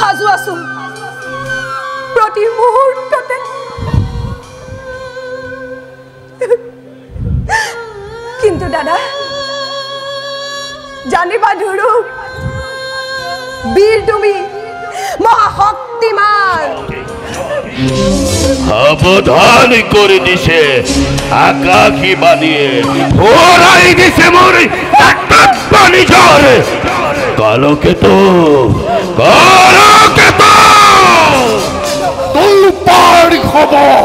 সাজু আছো প্ৰতি মুহূৰ্ততে কিন্তু দাদা জানিবা ধুৰু বীৰ তুমি মহাশক্তিমান সাবধান করে দিছে আকাশী বানিয়ে ওরাই দিছে মোর নিজর কালকেতু তুল পাড় খবর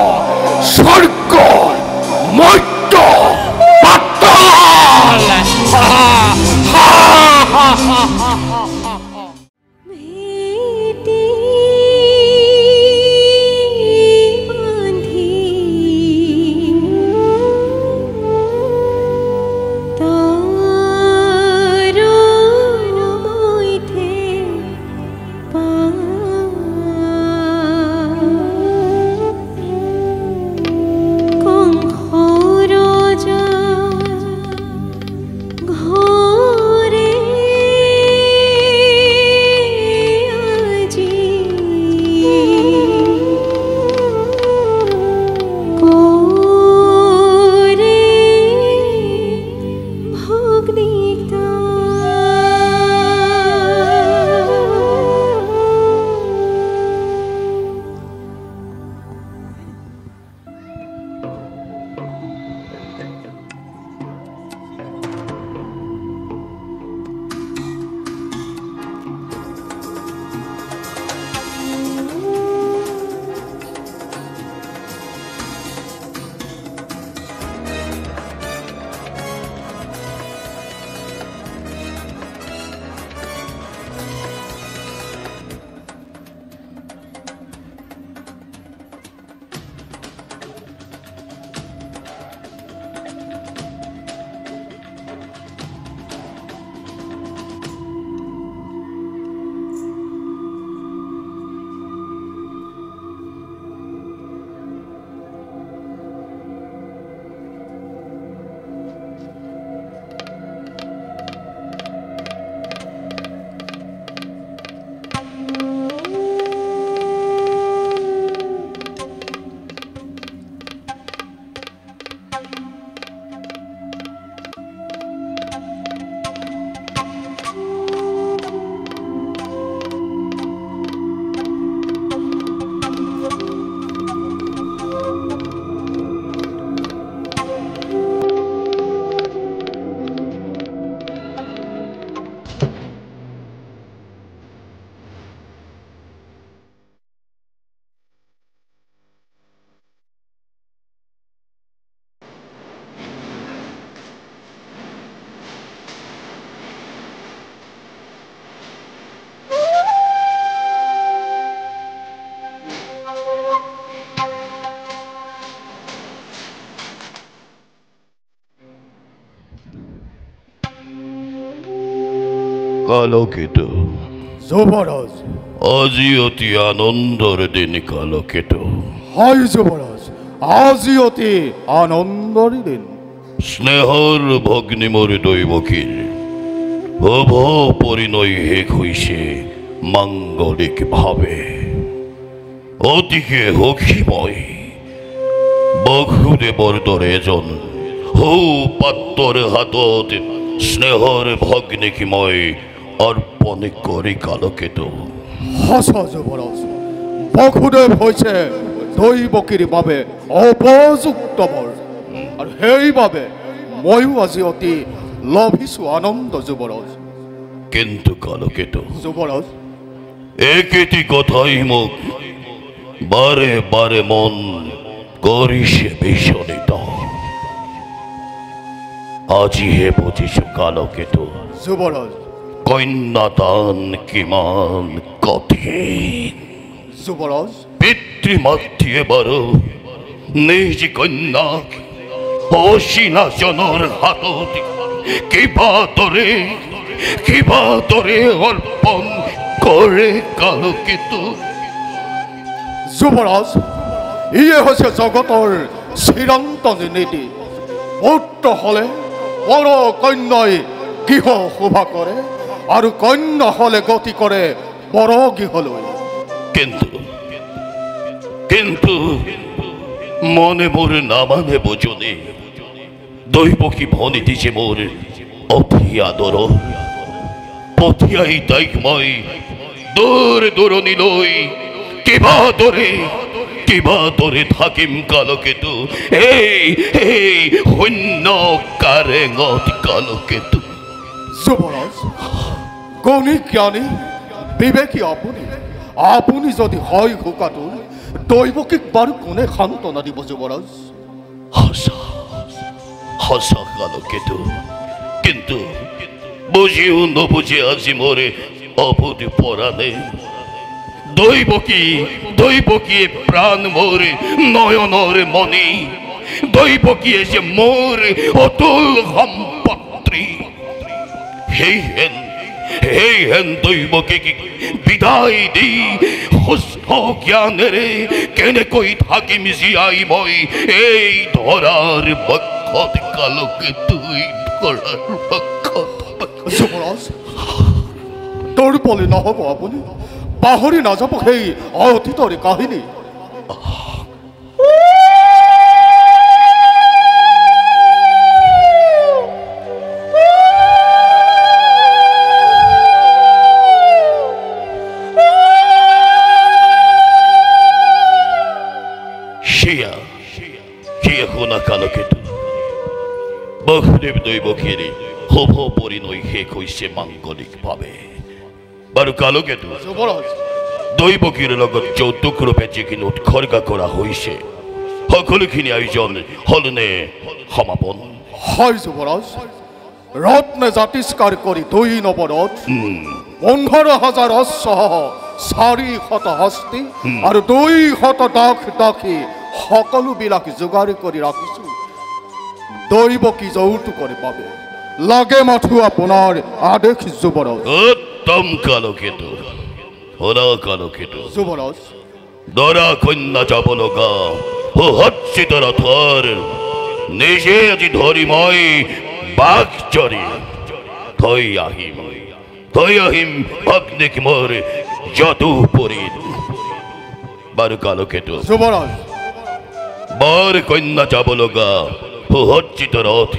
স্বর্গ মৈত্য পাতাল কালকেতু যুবরাজ আজি অতি আনন্দৰ দিন কালকেতু হয় যুবৰাজ আজি অতি আনন্দৰ দিন স্নেহৰ ভগ্নী মোৰ দৈৱকীৰ শুভ পৰিণয় শেষ হৈছে মাংগলিক ভাৱে অতিকে সুখীময় বসুদেৱৰ দৰে এজন সৌ পাত্ৰৰ হাতত স্নেহৰ ভগ্নীক মই অৰ্পণ কৰি কালকেতু সঁচা যুবৰাজ বসুদেৱ হৈছে দৈৱকীৰ বাবে উপযুক্ত বৰ আৰু সেইবাবে ময়ো আজি অতি লভিছো আনন্দ যুবৰাজ কিন্তু কালকেতু যুবৰাজ একেটি কথাই মোক বাৰে বাৰে মন কৰিছে বিচলিত আজিহে বুজিছো কালকেতু যুবৰাজ কন্যাদান কিমান কঠিন যুবৰাজ পিতৃমাতৃয়ে বাৰু নিজ কন্যাক অচিনাজনৰ হাতত কিবা দৰে অৰ্পণ কৰে কালকেতু যুবৰাজ ইয়ে হৈছে জগতৰ চিৰন্ত নীতি পুত্ৰ হলে পৰ কন্যাই গৃহ শোভা কৰে আৰু কন্যা হলে গতি কৰে বৰ গৃহলৈ। কিন্তু কিন্তু মনে মোৰ নামানে বুজনি দৈৱকী ভনী দিছে মোৰ অতি আদৰ পঠিয়াই তাইক মই দূৰ দূৰণিলৈ কিবা দৰে থাকিম কালকেতু এই শূন্য কাৰেঙত কালকেতু। যুৱৰাজ গণি জ্ঞানী বিবেকী আপুনি যদি হয় ঘোকাটো দৈৱকীক বাৰু কোনে সান্তনা দিব যুৱৰাজ? সঁচা কালকেতু কিন্তু বুজিও নুবুজে আজি মোৰ অবুধ পৰাণে দৈৱকীয়ে প্ৰাণ মোৰ নয়নৰ মণি দৈৱকীয়ে যে মোৰ অতুল সম্পত্তি হেন দৈৱকীক বিদায় দি সুস্থ জ্ঞানেৰে কেনেকৈ থাকিম জীয়াই মই এই ধৰাৰ বক্ষত কালকেতু ধৰাৰ বক্ষত। যুৱৰাজ তোৰ পলি নহ'ব আপুনি পাহৰি নাযাব সেই অতীতৰ কাহিনী। শুনা কালকেতু বহুদেৱ দৈৱকীৰে শুভ পৰিণয় শেষ হৈছে মাংগলিকভাৱে। বাৰু কালকেতু দৈৱকীৰ লগত যৌতুক ৰূপে যিখিনি উৎসৰ্গা কৰা হৈছে সকলোখিনি আয়োজন হলনে সমাপন? হয় যুৱৰাজ ৰত্নে জাতিষ্কাৰ কৰি 2 নৱৰথ 15,000 অশ্বসহ 400 হস্তি আৰু 200 দাসী সকলোবিলাক যোগাৰ কৰি ৰাখিছো দৈৱকী যৌতুকৰ বাবে। লাগে মাথো আপোনাৰ আদেশ যুৱৰাজ। উত্তম কালকেতু কালকেতু যুৱৰাজ দৰা কন্যা যাব লগা সুসজ্জিত ৰথৰ নিজে আজি ধৰি মই বাঘ চৰি থৈ আহিম অগ্নিক মোৰ যদু পৰি। বাৰু কালকেতু যুৱৰাজ বৰ কন্যা যাব লগা সুসজ্জিত ৰথ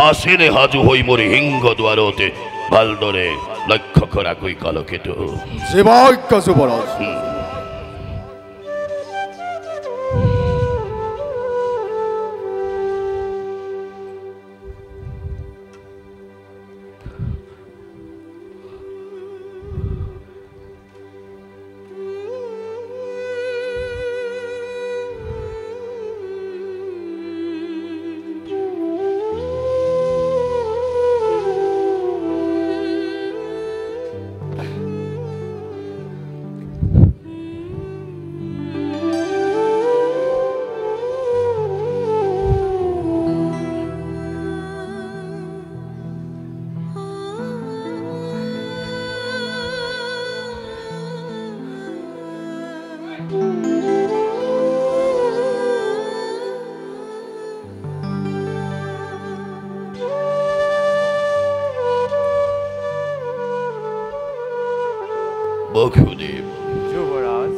আছেনে সাজু হৈ মোৰ সিংহ দুৱাৰতে ভালদৰে লক্ষ্য কৰাকৈ কালকেতু। শিৱাজ্ঞ যুৱৰাজ। বসুদেৱ যুৱৰাজ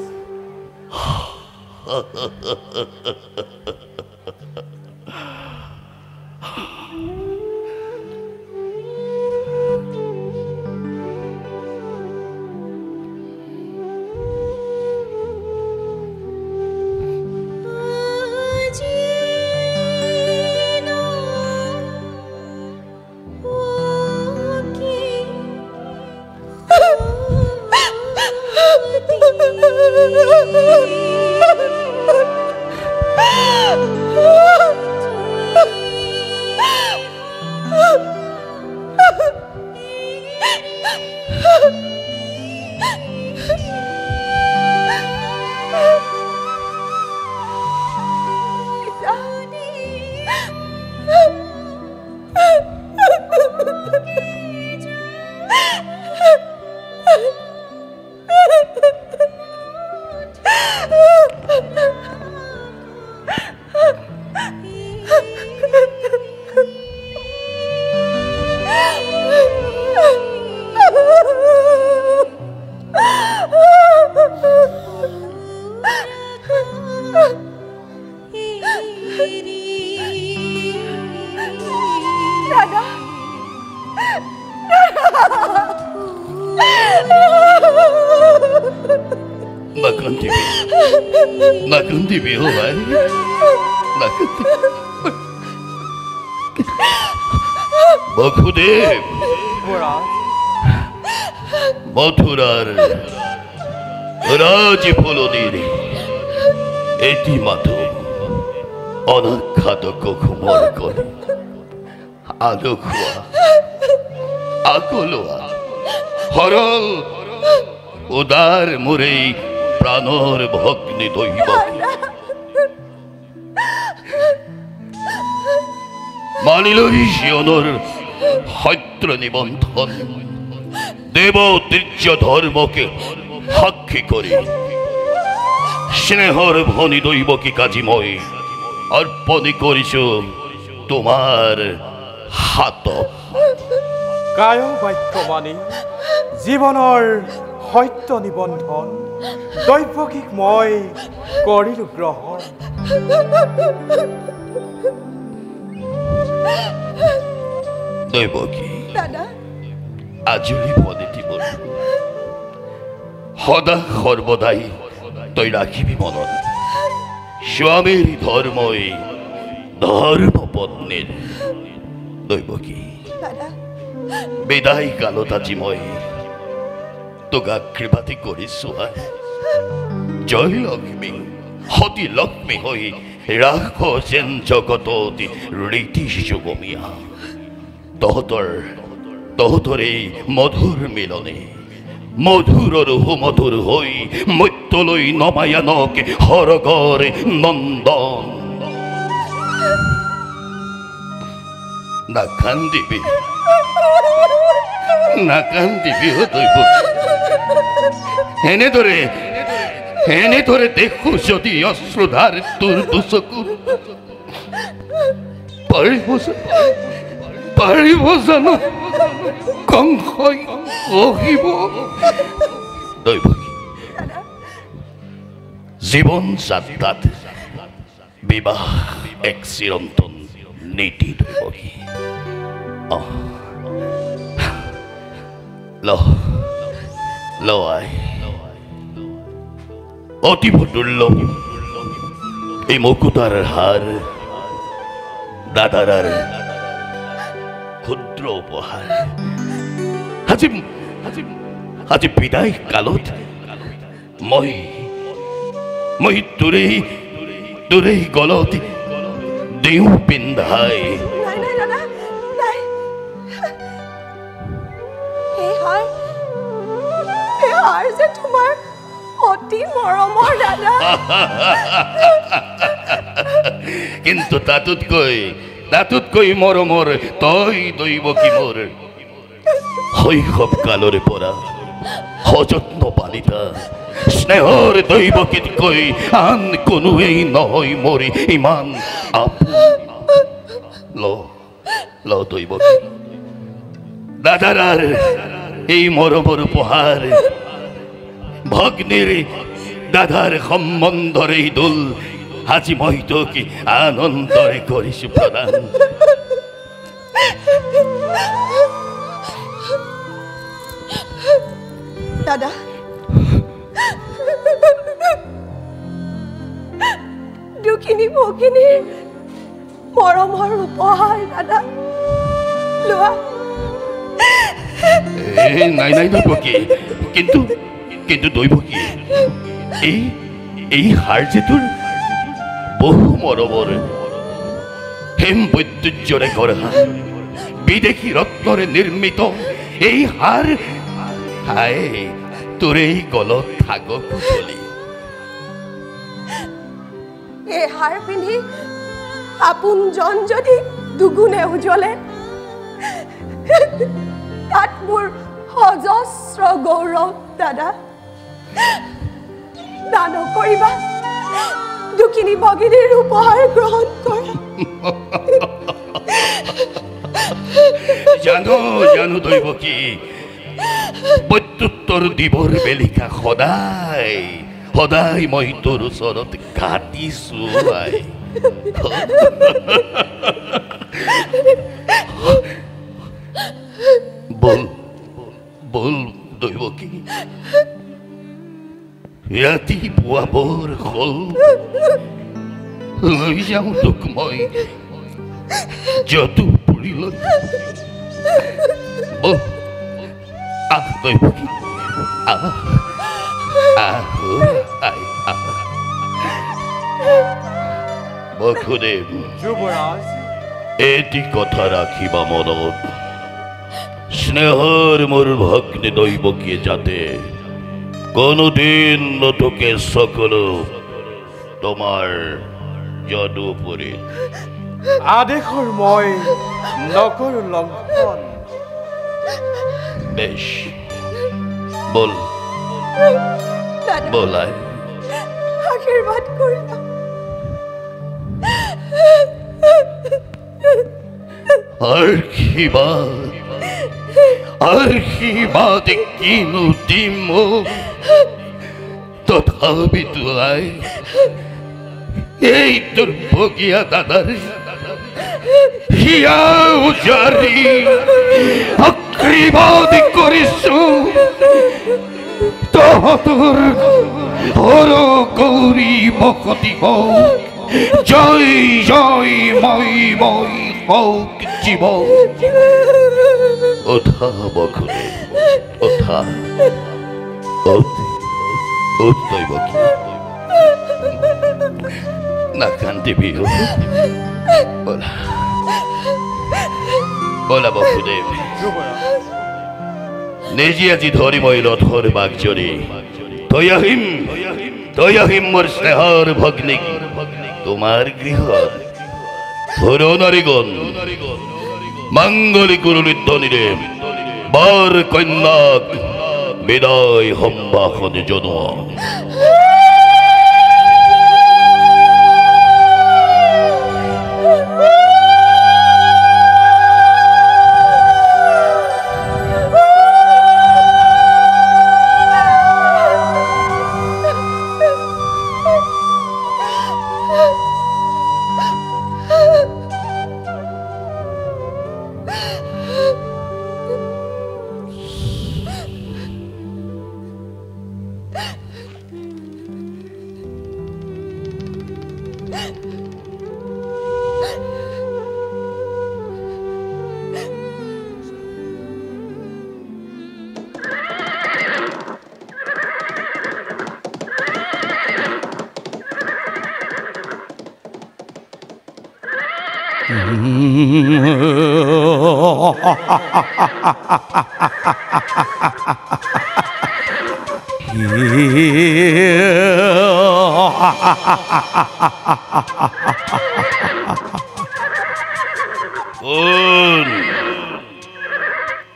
নাকান্দিবি ও ভাই নাকান্দিবি বসুদেব মথুরার রাজফলনির এটি মাত্র অনাখ্যাত কুকুমর করে আলো খোয়া আকলোয়া হরল উদার মুরেই প্রাণর ভগ্নি দৈব মানিলই শিয়নর হয়ত্র নিবন্ধন দেব তীর্য ধর্মকে সাক্ষী করে স্নেহর ভনি দৈবকী কাজিময় অর্পণি করিছ তোমার হাত কায় বাক্য মানি জীৱনৰ সত্য নিবন্ধন দৈৱকীক মই কৰিলো গ্ৰহণ দৈবকী দাদা আজলি ভনিটি বল সদা সর্বদাই তই রাখিবি মনত স্বামীর ধর্মই ধর্ম পত্নীর দৈবকী দাদা বিদায় কালত আজি মই তোগা কৃপাতি কৰিছো জয় লক্ষ্মী সতী লক্ষ্মী হৈ ৰাখ যেন জগততি ৰীতি যুগমীয়া তহঁতৰ এই মধুৰ মিলনে মধুৰৰ সুমধুৰ হৈ মত্যলৈ নমায়ানকে হৰগৰে নন্দন নাকান্দিবি নাকান্দিবি এনেদৰে দেখো যদি অশ্ৰুধাৰ তোৰ দুচকু পাৰিব জানো কংসই কহিব দৈবকী জীৱন যাত্ৰাত বিবাহ এক চিৰন্তন নীতি দৈবকী লয় অতীব দুৰ্লভ এই মুকুতাৰ হাৰ দাদাৰ ক্ষুদ্ৰ উপহাৰ আজি বিদায় কালত মই তোৰেই গলত দিওঁ পিন্ধাই নাই নাই দাদা নাই এই হাৰ যে তোমাৰ অতি মৰমৰ দাদা কিন্তু তাতোতকৈ মৰমৰ তই দৈবকী মোৰ শৈশৱ কালৰে পৰা সযত্ন পালিতা স্নেহৰ দৈবকীতকৈ আন কোনোৱেই নহয় মোৰ ইমান ল দৈবকী দাদাৰ এই মৰমৰ উপহাৰ ভগ্নীৰ দাদাৰ সম্বন্ধৰে দোল আজি মই তোক আনন্দৰে কৰিছো প্ৰদান দাদা দুখিনি ভগিনীৰ মৰমৰ উপহাৰ দাদা লোৱা নাই দৈবকী কিন্তু দৈবকী এই হাৰ যে তোৰ বহু মৰমৰ হেম বৈদ্যুৰ্যৰে গঢ়া বিদেশী ৰত্নৰে নিৰ্মিত এই হাৰ হায় তোৰ এই গলত থাকক চলি এই হাৰ পিন্ধি আপোনজন যদি দুগুণে উজ্বলে তাত মোৰ অজস্ৰ গৌৰৱ দাদা দান কৰিবা দুখিনি ভগিনীৰ উপহাৰ গ্ৰহণ কৰা জানো দৈবকী প্ৰত্যুত্তৰ দিবৰ বেলিকা সদায় মই তোৰ ওচৰত ঘাটিছো বল দৈবকী ৰাতিপুৱা বৰ হ'ল লৈ যাওঁ তোক মই যদুপুৰীলৈ আহ দৈৱকী আহ আহ আই আহ বসুদেৱ যুৱৰাজ এটি কথা ৰাখিবা মনত স্নেহৰ মোৰ ভগ্নী দৈৱকীয়ে যাতে কোনোদিন নথকে সকলো তোমাৰ যদুপুৰীত আদেশৰ মই নকৰো লংঘন বেশ বল দাদা বলাই আশীৰ্বাদ কৰিবা আশীৰ্বাদ কিনো দিম তথাপিতো আই এই দুৰ্ভগীয়া দাদাৰ হিয়া উজাৰি আশীৰ্বাদ কৰিছো তহঁতৰ সৰু গৌৰী ভকতি হওক জয় জয় মই হওক জীৱ ওঠা বখুদেৱ ওঠা দৈৱকী নাকান্দিবি বলা বলা বসুদেৱ নিজে আজি ধৰি মই ৰথৰ বাঘজনী থৈ আহিম মোৰ স্নেহৰ ভগ্নীক তোমাৰ গৃহত সৰু নাৰীগণ মাংগলিক ধ্বনিৰে বৰ কন্যাক বিদায় সম্ভাষণ জনোৱা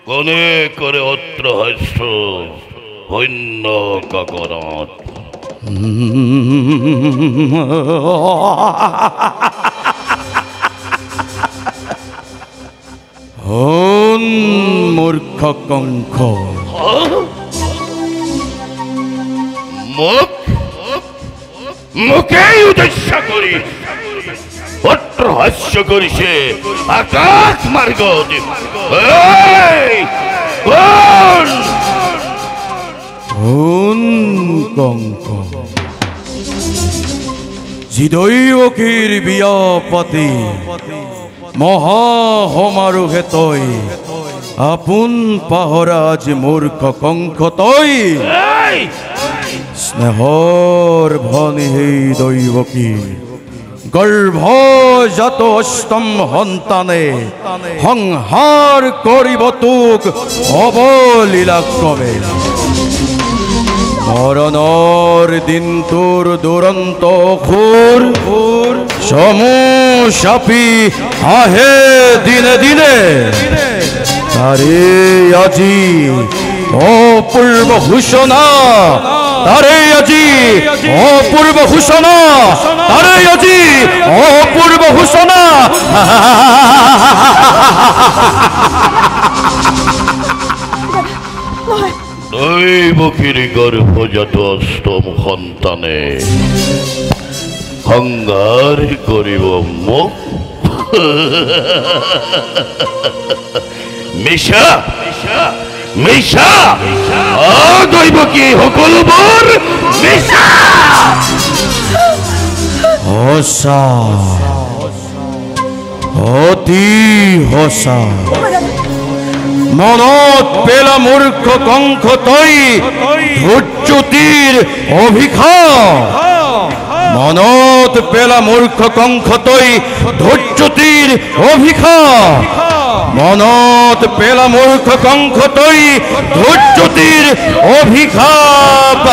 কোনে কৰে অত্ৰ হাস্য শূন্য কাকনত মূৰ্খ কংস মোকেই উদ্দেশ্য কৰি অত্ৰ হাস্য কৰিছে আকাশ মাৰ্গত কংস যিদৈৱকীৰ বিয়া পাতি মহাসমাৰোহে তই আপোন পাহৰা আজি মূৰ্খ কংস তই স্নেহৰ ভনী সেই দৈৱকী গৰ্ভজাত অষ্টম সন্তানে সংহাৰ কৰিব তোক অৱলীলাক্ৰমে মৰণৰ দিনটোৰ দুৰন্ত সুৰ চমু চাপি আহে দিনে দিনে তাৰে আজি অপূৰ্ব সূচনা তাৰে আজি অপূৰ্ব সূচনা তাৰে আজি অপূৰ্ব সূচনা দৈৱকীৰ গৰ্ভজাত অষ্টম সন্তানে সংহাৰ কৰিব মোক মিছা দৈৱকী সকলোবোৰ মিছা হসা অতি হসা মনত পেলা মূর্খ কঙ্খ তৈ ধৈর্যতির অভিঘাত মনত পেলা মূর্খ কঙ্খ তৈ ধৈর্যতির অভিঘাত মনত পেলা মূর্খ কঙ্খ তৈ ধৈর্যতির অভিঘাত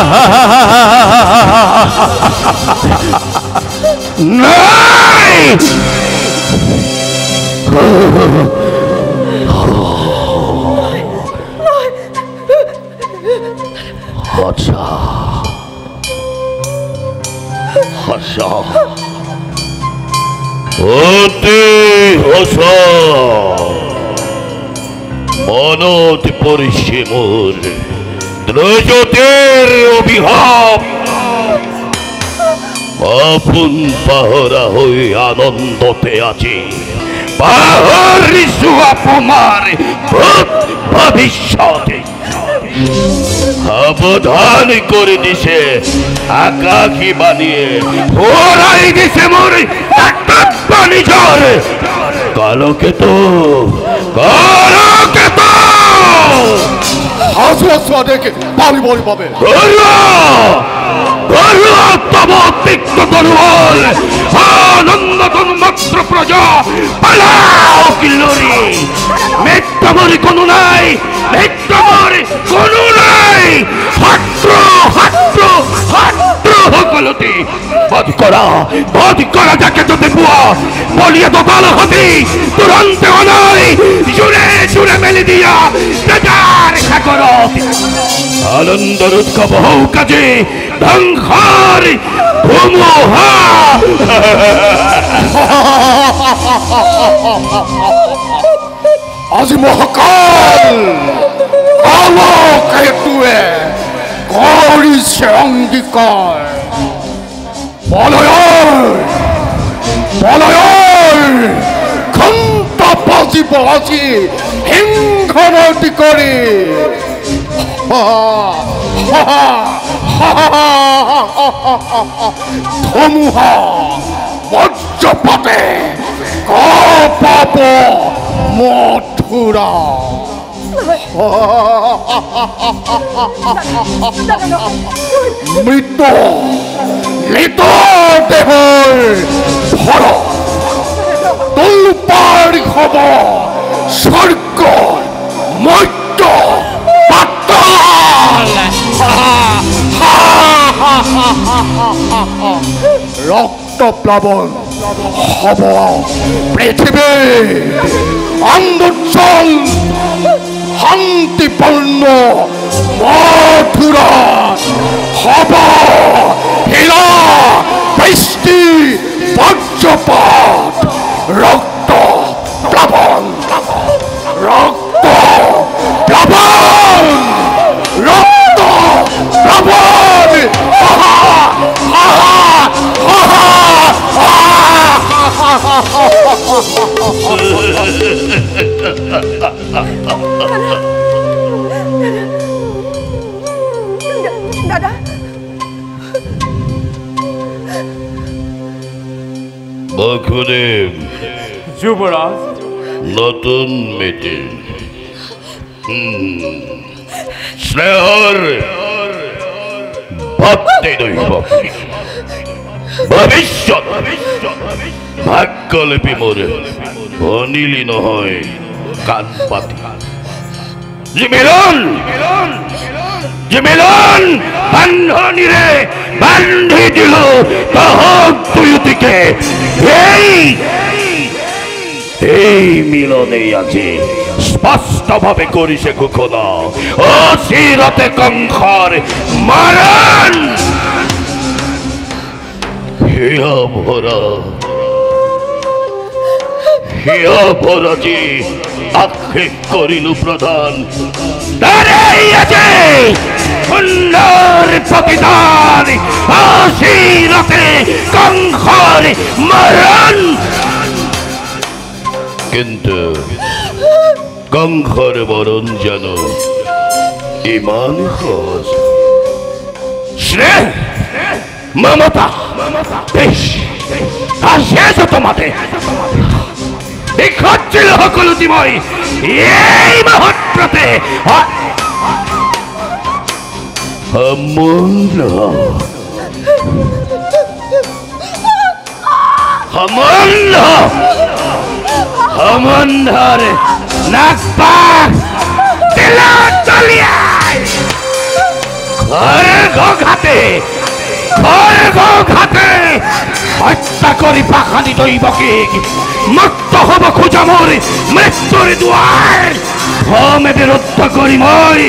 নাই আচ্ছা আচ্ছা অতি হসা মনত পড়ছে মোর দ্রজতের অভিভাব আপন পাহরা হয়ে আনন্দতে আছে পাহরিসু আপনার ভূত ভবিষ্যতে সাবধান করে দিছে আকাশি বানিয়ে ওরাই দিছে মোর নিজর কালকেতু কালকেতু হাসুয়া দেখে পাবি বলি পাবে আনন্দতন মাত্র প্রজা পালাও কিল্লরি মেট্টামর কোনো নাই মেট্টামর কোনো নাই হাত্র হাত্র হাত্র হকলতি বধ করা যাকে যদি বুয়া বলিয়ে তো ভালো হতি তুরন্তে অনয় জুড়ে জুড়ে মেলে দিয়া বেজার খাকরত আনন্দর উৎসব হও কাজে ধ্বংসার ধুমুহা আজি মহাকাল কালকে তুয়ে কৰিছে অংগীকাৰ বলয়ৰ ঘণ্ট বাজিব আজি সিংহনতি কৰি ধুমুহা বজ্ৰপাতে কঁপাব মথুৰা মৃত মৃত দেহৰ ভৰ তোলপাৰ হব স্বৰ্গ মৰ্ত্য পাতাল ৰক্ত প্লাৱন হব পৃথিৱী অন্ধোজ্জ্বল শান্তিপূৰ্ণ মথুৰা হব হীৰা বৃষ্টি বজ্ৰপাত ৰক্ত প্লাৱন ৰক্ত প্লাৱন ৰক্ত প্লাৱন দাদা বকুদেব যুবরাজ নতুন মিটিং স্নেহর ভক্তি দৈব ভবিষ্যৎ ভাগ্যলিপি মোরে অনিলি নহয় কাণ পাতি যে মিলন বান্ধনীৰে বান্ধি দিল তহক দুয়োটিকে এই মিলনেই আজি স্পষ্টভাৱে কৰিছে ঘোষণা অচিৰতে কংসৰ মাৰণ হিয়া ভৰা যি আক্ষেপ কৰিলো প্ৰধান তাৰেই আছে সুন্দৰ প্ৰতিদান অচিৰতে কংসৰ মাৰণ কিন্তু কংসৰ মৰণ জানো ইমান সহজ স্নেহ মমতা বেশ আশেষ তোমাতে দেখাচ্ছিল সকলোটি মই এই মুহূৰ্ততে অমূল্য অমূল্য অমন্ধৰে নাগপাক তেলা চলিয়াই ঘাতে হত্যা কৰি পাখানি দৈবকীক মুক্ত হব খোজা মোৰ মৃত্যুৰ দুৱাৰ ভ্ৰমে বিৰুদ্ধ কৰি মই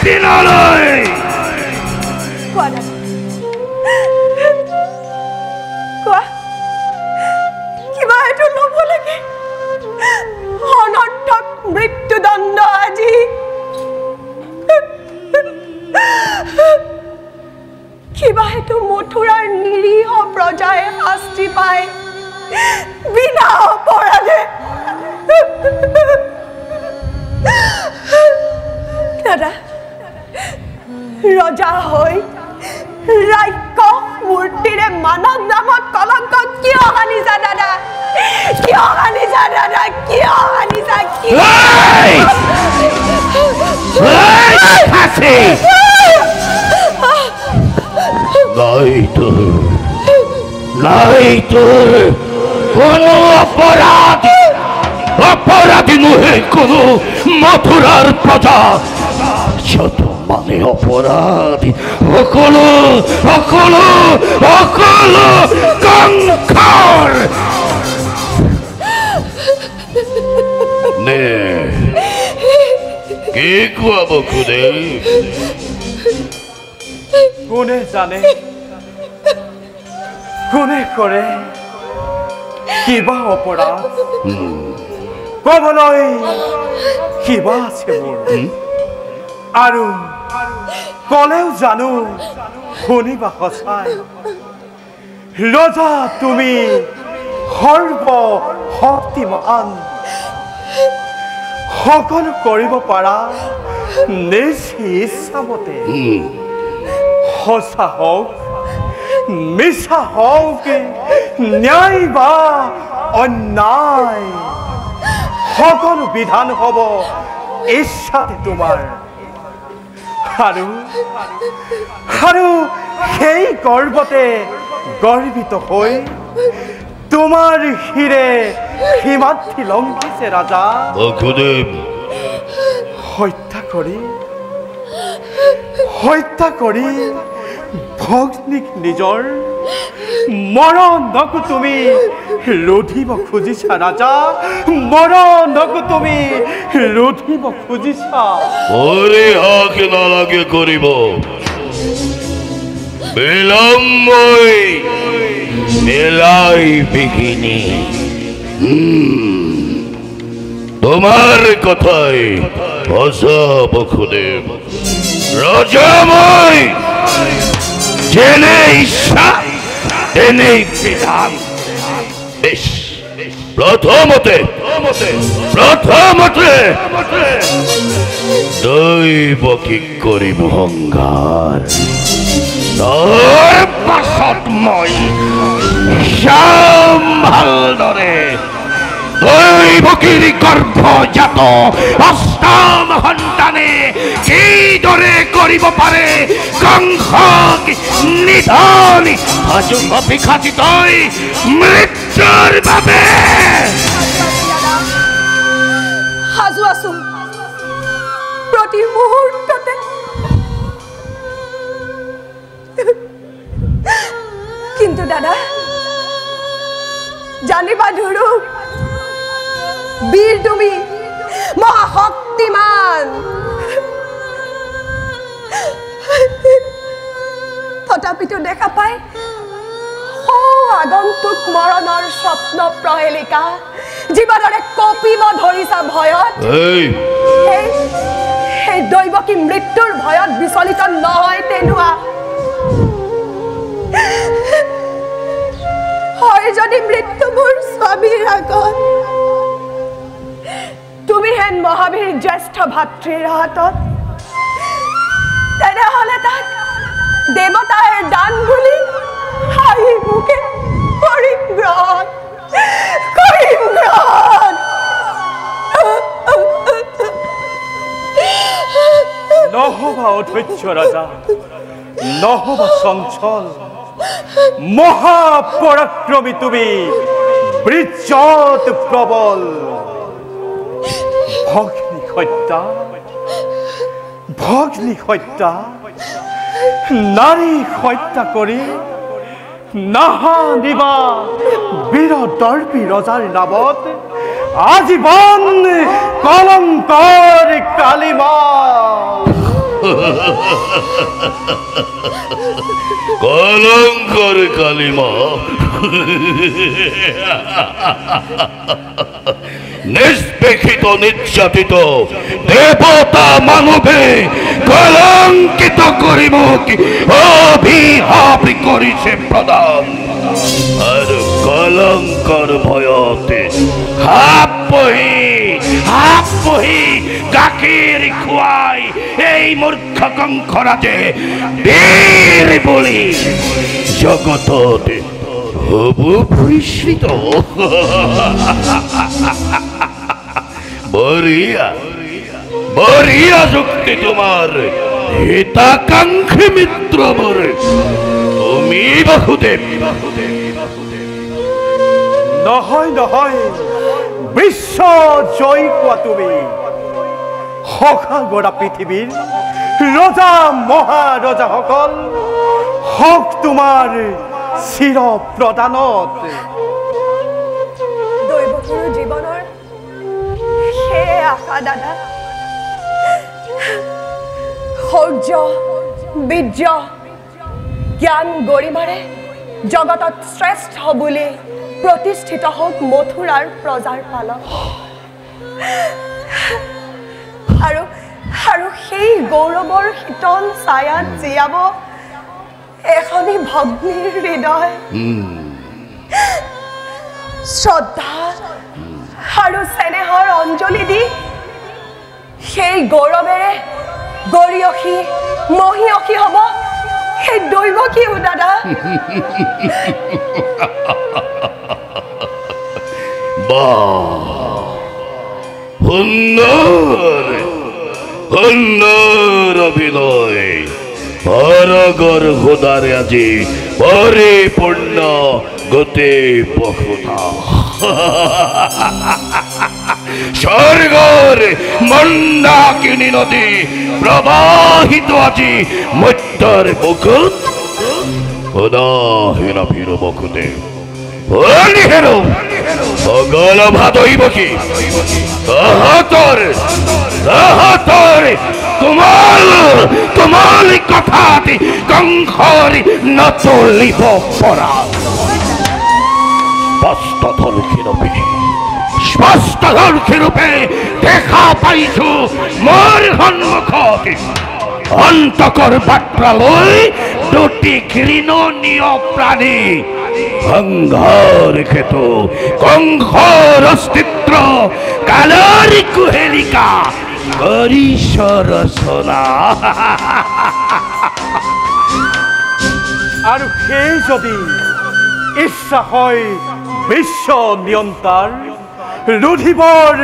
দিনলৈ কিবা এইটো ল'ব লাগে অনৰ্থক মৃত্যুদণ্ড আজি কিবা এইটো মথুৰাৰ নিৰীহ প্ৰজাই শাস্তি পায় বিনা অপৰাধে দাদা ৰজা হৈ ৰাক্ষস মূৰ্তিৰে মানৱ নামত কলংক কিয় আনিছা দাদা কিয় আনিছা দাদা কিয় আনিছা নাই তোৰ কোনো অপৰাধী নহয় কোনো মথুৰাৰ প্ৰজা যত মানে অপৰাধী সকলো সকলো সকলো কংসৰ নে কি খুৱাব খুদে কোনে জানে কোনে কৰে কিবা অপৰাধ কবলৈ কিবা আছে মোৰ আৰু কলেও জানো শুনিবা সঁচাই ৰজা তুমি সৰ্ব শক্তিমান সকলো কৰিব পাৰা নিজ ইচ্ছামতে সঁচা হওক মিছা হওক ন্যায় বা অন্যায় সকলো বিধান হ'ব ইচ্ছাতে তোমাৰ আৰু সেই গৰ্বতে গৰ্বিত হৈ তোমাৰ শিৰে সীমাৰ্থি লংঘিছে ৰাজা হত্যা কৰি ভগ্নীক নিজৰ মৰণক তুমি ৰোধিব খুজিছা ৰাজা মৰণক তুমি ৰোধিব খুজিছা ওরে হাক নালাগে করিব বিলম্বই মেলাই বিঘিনি তোমার কথাই ভাষা বখুদেব রাজাময় জেনে ইচ্ছা তেনে বিধান বেশ প্রথমতে দৈবকী করিব সংঘার তোর পাছত মই ভালদৰে দৈবকীৰ গৰ্ভজাত অষ্টম সন্তানে কিদৰে কৰিব পাৰে কংসক নিধন সাজু অভিঘাতিত মৃত্যুৰ বাবে সাজু আছো প্ৰতি মুহূৰ্ততে কিন্তু দাদা জানিবা ধুৰু বীৰ তুমি মহাশক্তিমান তথাপিতো দেখা পাই আগন্তুক মৰণৰ স্বপ্ন প্ৰহেলিকা জীৱনৰে কপিব ধৰিছা ভয়ত সেই দৈবকী মৃত্যুৰ ভয়ত বিচলিত নহয় তেনুৱা হয় যদি মৃত্যু মোৰ স্বামীৰ আগত তুমি হেন মহাবীৰ জ্যেষ্ঠ ভাতৃৰ হাতত তেনেহলে তাক দেৱতাৰ দান বুলি হাঁহি মুখে কৰিম গ্ৰহণ নহবা অধৈৰ্য ৰাজা নহবা চঞ্চল মহাপৰাক্ৰমী তুমি বীৰ্যত প্ৰবল ভগ্নী হত্যা নাৰী হত্যা কৰি নাহা নিবা বীৰদৰ্পী ৰজাৰ নামত আজীৱন কলংকৰ কালিমা কলংকৰ কালিমা নিষ্পেষিত নিৰ্যাতিত দেৱতা মানৱে কলংকিত কৰি মোক অভিশাপ কৰিছে প্ৰদান আৰু কলংকৰ ভয়তে হাপ পুহি গাখীৰ খুৱাই এই মূৰ্খ কংসৰাজে বীৰ বুলি জগতত হব ভূষিত বঢ়িয়া যুক্তি তোমাৰ হিতাকাংক্ষী মিত্ৰবোৰ তুমি বাসুদেৱ নহয় বিশ্ব জয় কোৱা তুমি সখাগৰা পৃথিৱীৰ ৰজা মহাৰজাসকল হক তোমাৰ চিৰ প্ৰদানত দৈৱগুৰু জীৱনৰ সেই আশা দাদা শৌৰ্য বীৰ্য জ্ঞান গৰিমাৰে জগতত শ্ৰেষ্ঠ বুলি প্ৰতিষ্ঠিত হওক মথুৰাৰ প্ৰজাৰ পালক আৰু সেই গৌৰৱৰ শীতল ছায়াত জীয়াব এখনি ভগ্নীৰ হৃদয় শ্ৰদ্ধা আৰু চেনেহৰ অঞ্জলি দি সেই গৌৰৱেৰে গৰিয়সী মহিয়সী হ'ব সেই দৈৱকীও দাদা সুন্দৰ অভিনয় পৰগৰ হোদাৰে আজি পৰিপূৰ্ণ গোটেই বসুধা স্বৰ্গৰ মন্দাকিনী নদী প্ৰবাহিত আজি মধ্যৰ বুকুত উদাহীন ভীৰ বসুদেৱ অগল ভাদৈব কি তাহাঁতৰ কোমল কথাত কংসৰ নচলিব পৰা স্পষ্ট দৰ্শী ৰূপে দেখা পাইছো মোৰ সন্মুখত অন্তকৰ বাৰ্তা লৈ দুটি ঘৃণনীয় প্ৰাণী সংঘৰ হেতু কংসৰ অস্তিত্ব কালৰ কুহেলিকা কৰিছ ৰচনা আৰু সেই যদি ইচ্ছা হয় বিশ্ব নিয়ন্তাৰ ৰুধিবৰ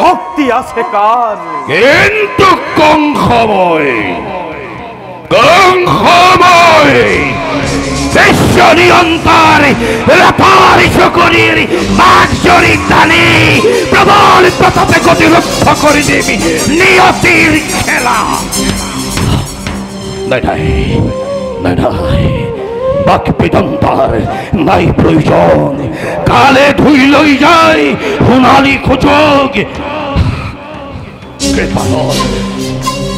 শক্তি আছে কাৰ কিন্তু কংসময় বিশ্ব নিয়ন্তাৰ ৰাপাৰি চকৰিৰ বাঘজৰি টানি প্ৰবল প্ৰতাপে গতিৰোধ কৰি দিবি নিয়তিৰ খেলা নাই বাক বিদন্তাৰ নাই প্ৰয়োজন কালে ধুই লৈ যায় সোণালী সুযোগ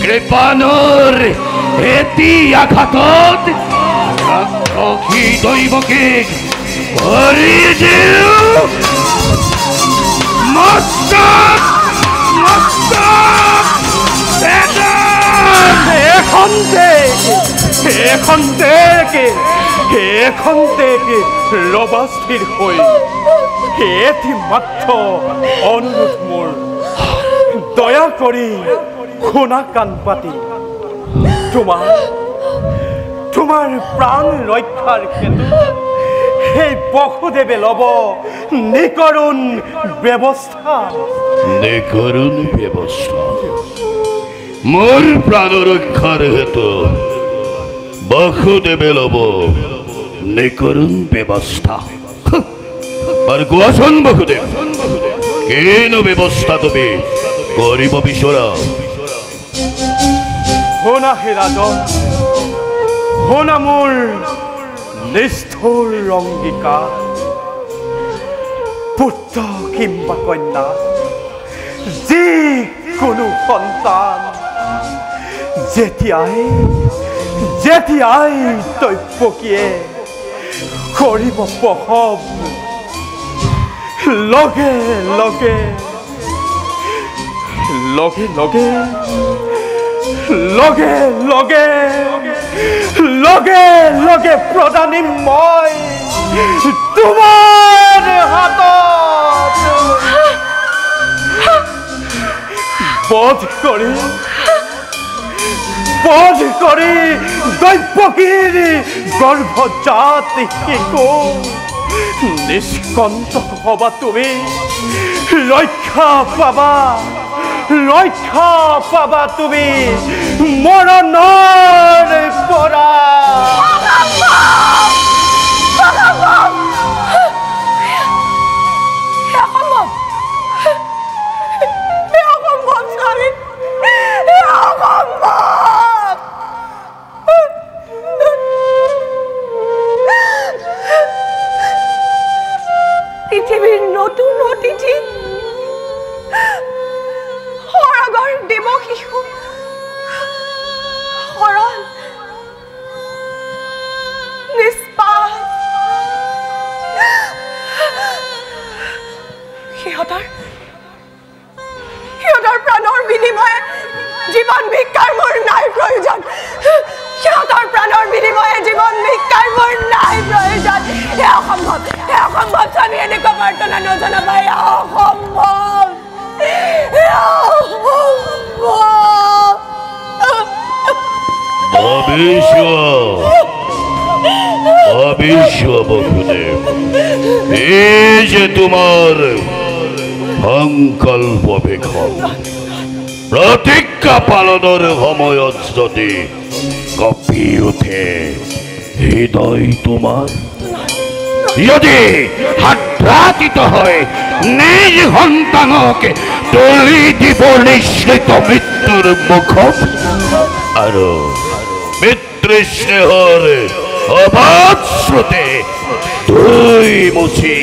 কৃপানৰ এটি আঘাতত ৰাক্ষসী দৈৱকে কৰি দিওঁ মস্তক এখন্তেকে ৰবাস্থিৰ হৈ এটি মাত্ৰ অনুৰোধ মোৰ দয়া কৰি শুনা কাণ পাতি তোমাৰ প্ৰাণ ৰক্ষাৰ হেতু সেই বসুদেৱে ল'ব নিকৰুণ ব্যৱস্থা। নিকৰুণ ব্যৱস্থা মোৰ প্ৰাণ ৰক্ষাৰ হেতু বসুদেৱে ল'ব নিকৰুণ ব্যৱস্থা। আৰু কোৱাচোন বসুদেৱ, কিনো ব্যৱস্থা তুমি কৰিব বিচৰা? শুনা হে ৰাজন, শুনা মোৰ নিষ্ঠুৰ অংগীকাৰ। পুত্ৰ কিম্বা কন্যা যিকোনো সন্তান যেতিয়াই দৈৱকীয়ে কৰিব প্ৰসৱ, লগে লগে লগে লগে লগে লগে লগে লগে প্ৰদানী মই তোমাৰ হাতত বধ কৰি দৈৱকীৰ গৰ্ভজাত শিশু নিষ্কণ্টক হবা তুমি। ৰক্ষা পাবা তুমি মৰণৰ পৰা। পৃথিৱীৰ নতুন অতিথি সৰগৰ দেৱ শিশু সৰল নিষ্পাপ সিহঁতৰ প্ৰাণৰ বিনিময়ে জীৱন ভিক্ষাৰ মোৰ নাই প্ৰয়োজন। সিহঁতৰ প্ৰাণৰ বিনিময়ে জীৱন ভিক্ষাৰ মোৰ নাই প্ৰয়োজন। অসম্ভৱ স্বামী, এনেকুৱা প্ৰাৰ্থনা নজনাবা। অসম্ভৱ। বসুদেৱ, এই যে তোমাৰ সংকল্প বিখন প্ৰতিজ্ঞা পালনৰ সময়ত যদি কঁপি উঠে হৃদয় তোমাৰ, যদি হাতৰাতিত হয় নিজ সন্তানকে তুলি দিব নিশ্চিত মৃত্যুৰ মুখত, আৰু পিতৃস্নেহৰ অবাধ স্ৰোতে ধুই মুচি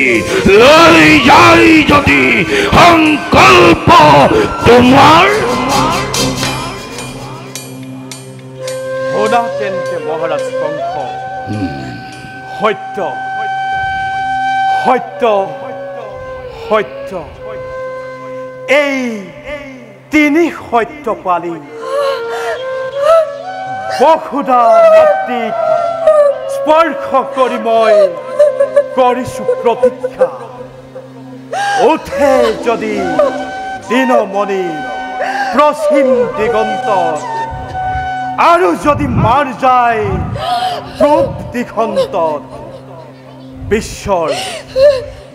লৈ যায় যদি সংকল্প তোমাৰ। শুনা তেন্তে মহাৰাজ কংস, সত্য সত্য সত্য এই তিনি সত্য পালি বসুধা মাতৃক স্পৰ্শ কৰি মই কৰিছো প্ৰতিজ্ঞা। উঠে যদি দিনমণি পশ্চিম দিগন্ত, আৰু যদি মাৰ যায় পূব দিগন্তত,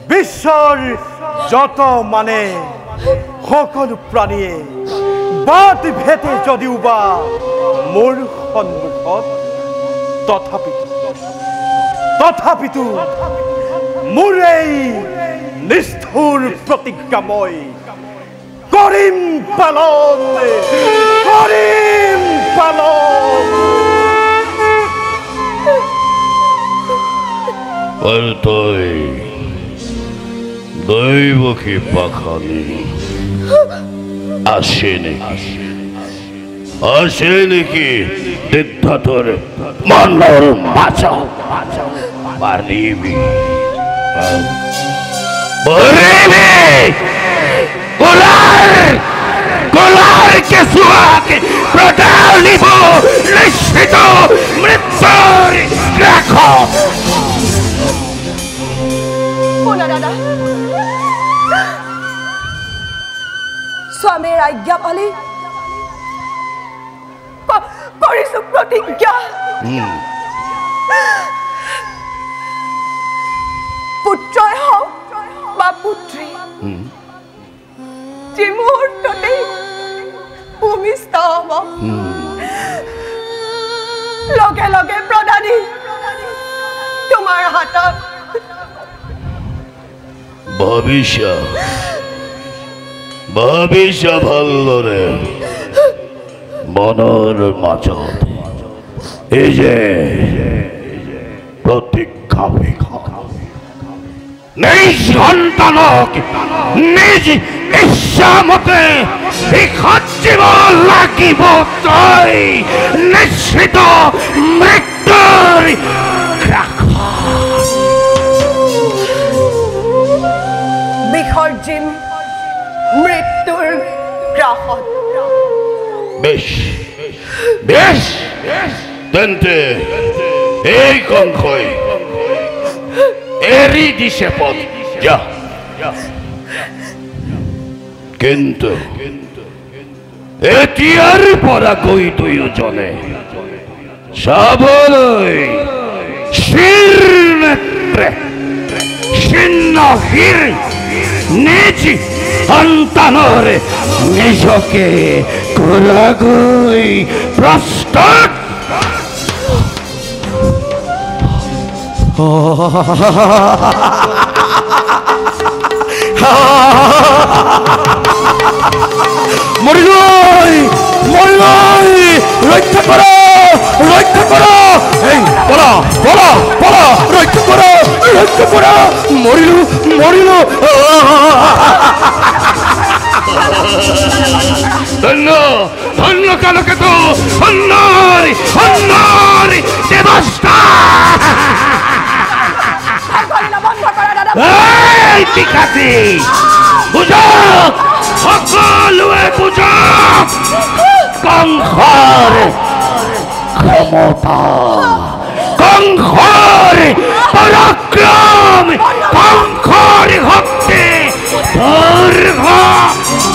বিশ্বৰ যত মানে সকলো প্ৰাণীয়ে বাট ভেটে যদিওবা মোৰ সন্মুখত, তথাপিতো মোৰ এই নিষ্ঠুৰ প্ৰতিজ্ঞা মই কৰিম পালন। আৰু তই দৈৱকী পাখানি আছে নেকি সিদ্ধাৰ্থৰ মনৰ মাজত পাৰিবি? কলাৰ কেঁচুৱাকে প্ৰদালিব নিশ্চিত মৃত্যুৰ ৰাখত। শুনা দাদা, স্বামীৰ আজ্ঞা পালি কৰিছো প্ৰতিজ্ঞা। হাতত ভাবিছা ভালদৰে মনৰ মাজত এই যে প্ৰতিজ্ঞা নিজ সন্তানক নিজ ইচ্ছামতে শিক্ষাত দিব লাগিব তই নিশ্চিত মৃত্যুৰ বিসৰ্জিম মৃত্যুৰ গ্ৰাসত বেশ বেশ তেন্তে এই কংসই এৰি দিছে পথ যা কিন্তু এতিয়াৰ পৰা গৈ দুয়োজনে চাবলৈ শিৰনেত্ৰে ছিন্নহীন নিজ সন্তানৰে নিজকে কৰাগৈ প্ৰস্তুত মৰিলৈ ৰক্ষা কৰা এই পলা ৰক্ষা কৰা মৰিলো ধন্য কালকেতু সন্নাৰী দেৱস্থা পিকাচি বুজক সকলোৱে বুজক কংসৰ ক্ষমতা কংসৰ পৰাক্ৰম কংসৰ শক্তি দুৰ্গ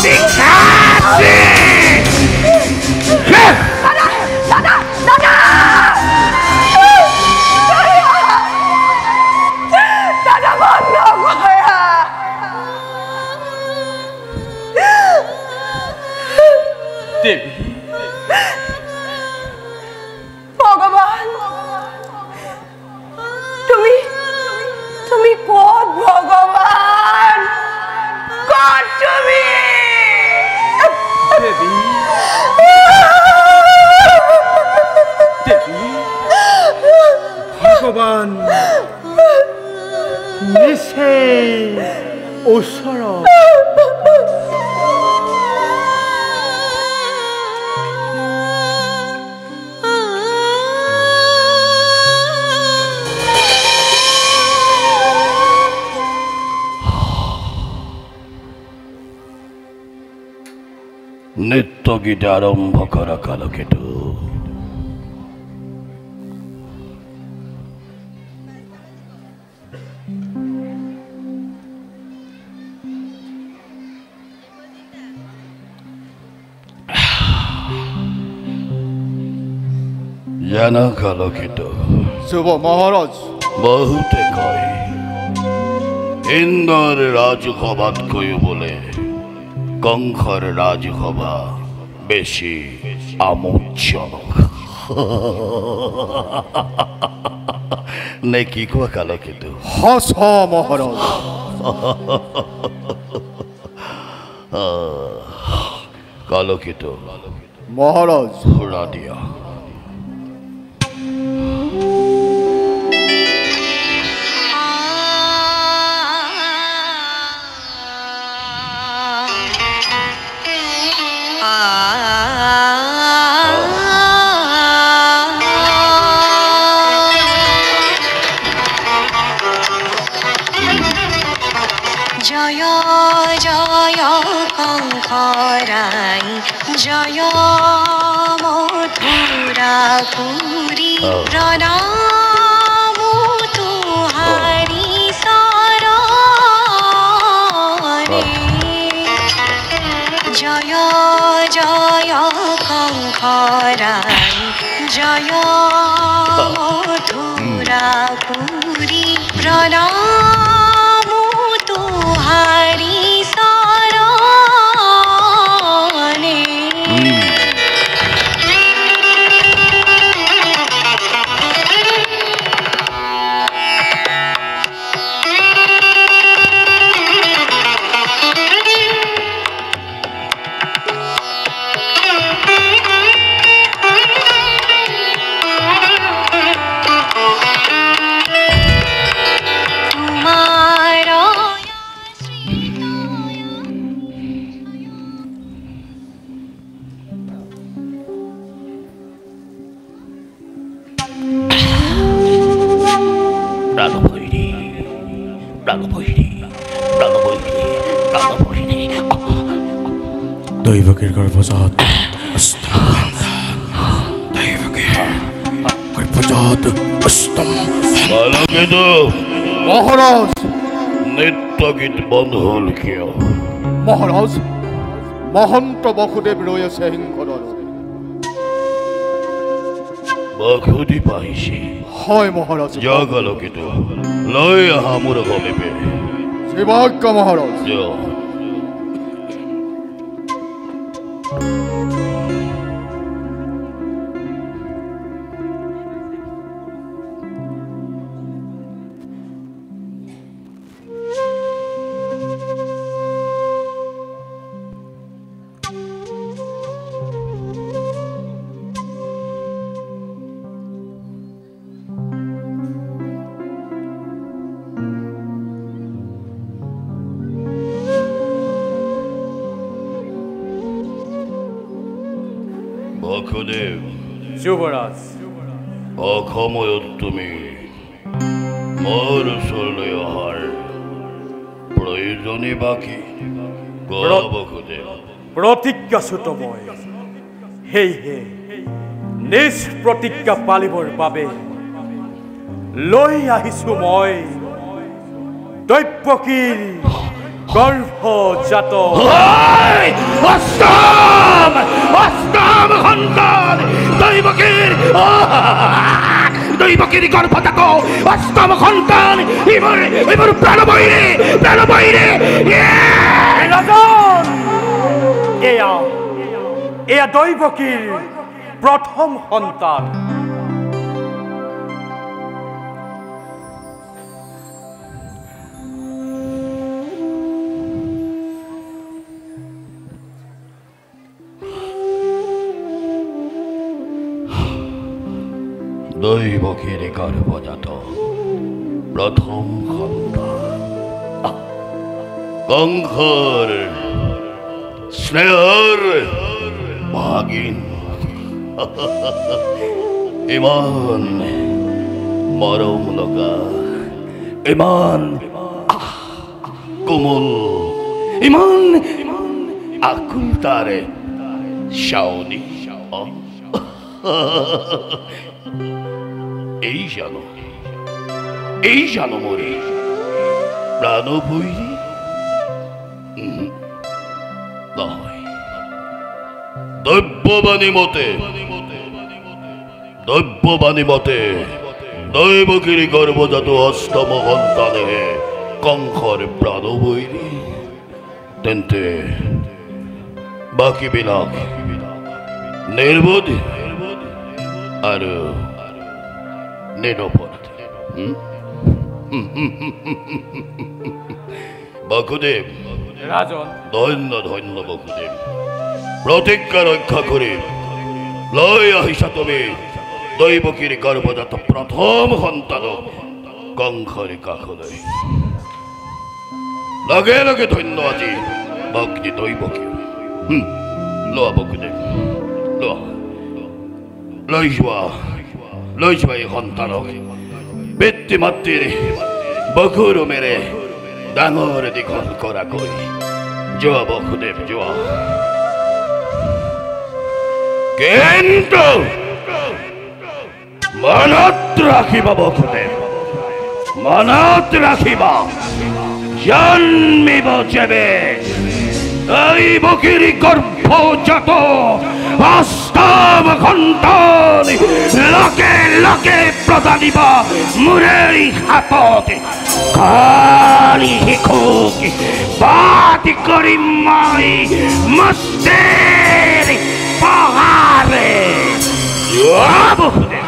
পিকাচি ভগৱান তুমি ক'ত ভগৱান ক'ত তুমি ভগৱান নিশ্চয় ওচৰত নৃত্য গীত আৰম্ভ কৰা কালকেতু জানা কালকেতু শুভ মহাৰাজ বহুতে কয় ইন্দ্ৰৰ ৰাজসভাতকৈও বোলে কংসৰ ৰাজসভা বেছি আমোদজনক নে কি কোৱা কালকেতু সঁচা মহাৰাজ কালকেতু মহাৰাজ সুৰা দিয়া জয় জয় কংসরাই জয় মথুরাপুরী প্রণাম তুহারি শরণে জয় জয় কংসরাই জয় মথুরাপুরী প্রণাম তুহারি শরণে প্রাণবৈরী প্রাণবৈরী প্রাণবৈরী দৈবকীর গর্ভজাত দৈবকীর গর্ভজাত অষ্টম কালকেত মহারাজ নৃত্যগীত বন্ধ হল কিয় মহারাজ মহন্ত বসুদেব রয়েছে সিংহদলত বসুদেৱ আহিছে হয় মহাৰাজ জগলকেত লৈ আহা মোৰ সমীপে শিবাজ্ঞা মহাৰাজ যোৱা বসুদেৱ যুৱৰাজ অসময়ত তুমি মোৰ ওচৰলৈ অহাৰ প্ৰয়োজনে বাকী কোৱা বসুদেৱ প্ৰতিজ্ঞাচ্যুত মই সেয়েহে নিজ প্ৰতিজ্ঞা পালিবৰ বাবে লৈ আহিছোঁ মই দৈৱকীৰ গৰ্ভজাত অষ্টম অষ্টম সন্তান দৈবকীৰ গৰ্ভজাত অষ্টম সন্তান এইবোৰ প্ৰাণবৈৰী প্ৰাণবৈৰী ৰাজন এয়া দৈৱকীৰ প্ৰথম সন্তান দৈবকীৰ গৰ্ভজাত প্ৰথম সন্তান কংসৰ স্নেহৰ ভাগিন ইমান মৰম লগা ইমান কোমল ইমান আকুল তাৰে শাওনি এই জানো মৰে প্ৰাণবৈৰী নয় দৈববাণী মতে দৈবকীৰ গৰ্ভজাত অষ্টম সন্তানে কংসৰ প্ৰাণবৈৰী তেন্তে বাকীবিলাক নিৰ্বোধ আৰ নিৰপৰাধ বসুদেৱ ৰাজন ধন্য ধন্য বসুদেৱ প্ৰতিজ্ঞা ৰক্ষা কৰি লৈ আহিছা তুমি দৈবকীৰ গৰ্ভজাত প্ৰথম সন্তানক কংসৰ কাষলৈ লগে লগে ধন্য আজি ভক্তি দৈবকী লোৱা বসুদেৱ লোৱা লৈ যোৱা এই সন্তানক পিতৃ মাতৃৰ বকুৰ মেৰে ডাঙৰ দীঘল কৰাকৈ যোৱা বসুদেৱ যোৱা কিন্তু মনত ৰাখিবা বসুদেৱ মনত ৰাখিবা জন্মিব যেবে দৈবকীৰ গৰ্ভজাত অষ্টম সন্তান লগে লগে প্ৰদানিব মোৰেই হাতত কালি শিশুক বাদ কৰিম মই মস্তেৰ পাহাৰে বসুদেৱ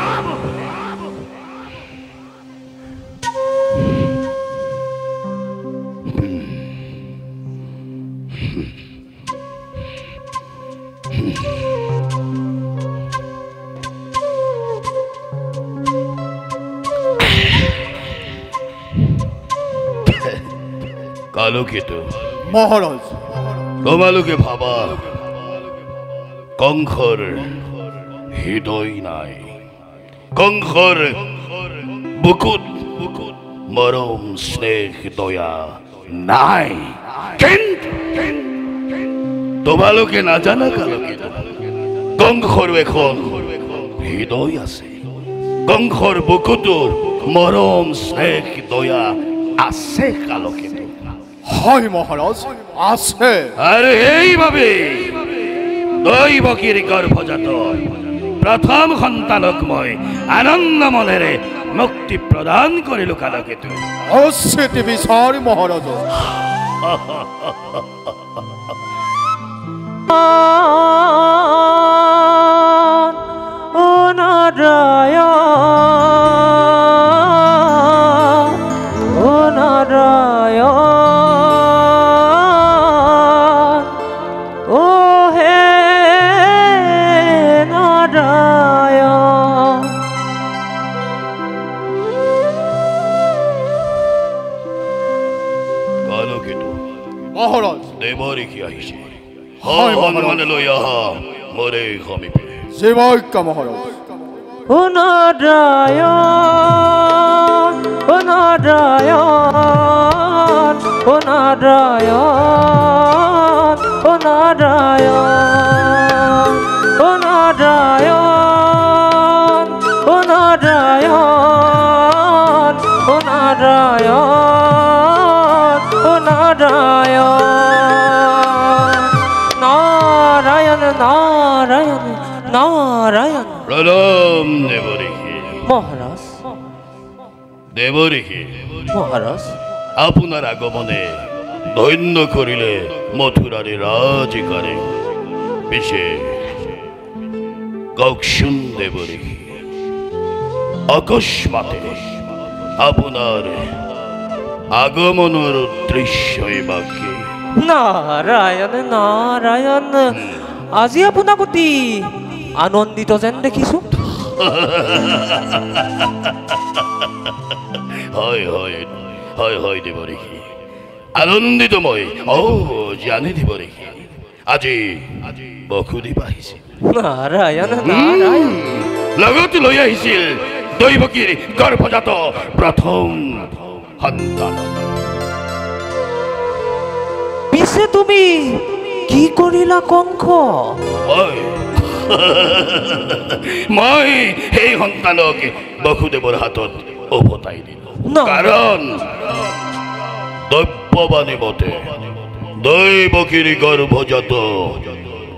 কালকেতু মহাৰাজ তোমালোকে ভাবা কংসৰ হৃদয় নাই কংসৰ বুকুত মৰম স্নেহ দয়া নাই। কিন্তু তোমালোকে না জানা কালকে কংসৰ এখন হৃদয় আছে। কংসৰ বুকুতো মৰম স্নেহ দয়া আছে কালকে। হয় মহাৰাজ, আছে। আৰ এইভাবে দৈবকীৰ গৰ্ভজাত প্ৰথম সন্তানক মই আনন্দ মনেৰে মুক্তি প্ৰদান কৰিলো কালকে। অস্বীতি বিচার মহারাজ। ও নারায়ণ, ও নারায়ণ, ও হে নারায়ণ। কালকেতু মহারাজ, দেবরে কি আহিছে? হয় মহারাজ। মানে লৈ আহা মৰে সমীপে। সেবাজ্ঞা মহারাজ। ও নারায়ণ, ও নারায়ণ, ও নারায়ণ, ও নারায়ণ, ও নারায়ণ, ও নারায়ণ, ও নারায়ণ, ও নারায়ণ, নারায়ণ, নারায়ণ, নারায়ণ। প্রণাম দেবরিকে। মহারাজ, দেবরিকে মহারাজ, আপোনাৰ আগমনে ধন্য কৰিলে মথুৰাৰে ৰাজিকাৰে। পিছে কওকচোন দেবৰিকে, অকস্মাতে আপোনাৰ আগমনৰ দৃশ্যই বা কি? নারায়ণ, নারায়ণ, আজি আপোনাক অতি আনন্দিত যেন দেখিছো। হয় হয় হয় হয় দেবরিকে, আনন্দিত মই। জানি দেবরিকে, আজি বসুদেৱ আহিছে। নাৰায়ণ, নাৰায়ণ, লগত লৈ আহিছিল দৈবকীৰ গৰ্ভজাত প্ৰথম সন্তান। পিছে তুমি কি কৰিলা কংস? মই সেই সন্তানক বসুদেৱৰ হাতত উভতাই দিলো। ন- কাৰণ দৈৱবাণী মতে দৈবকীৰ গৰ্ভজাত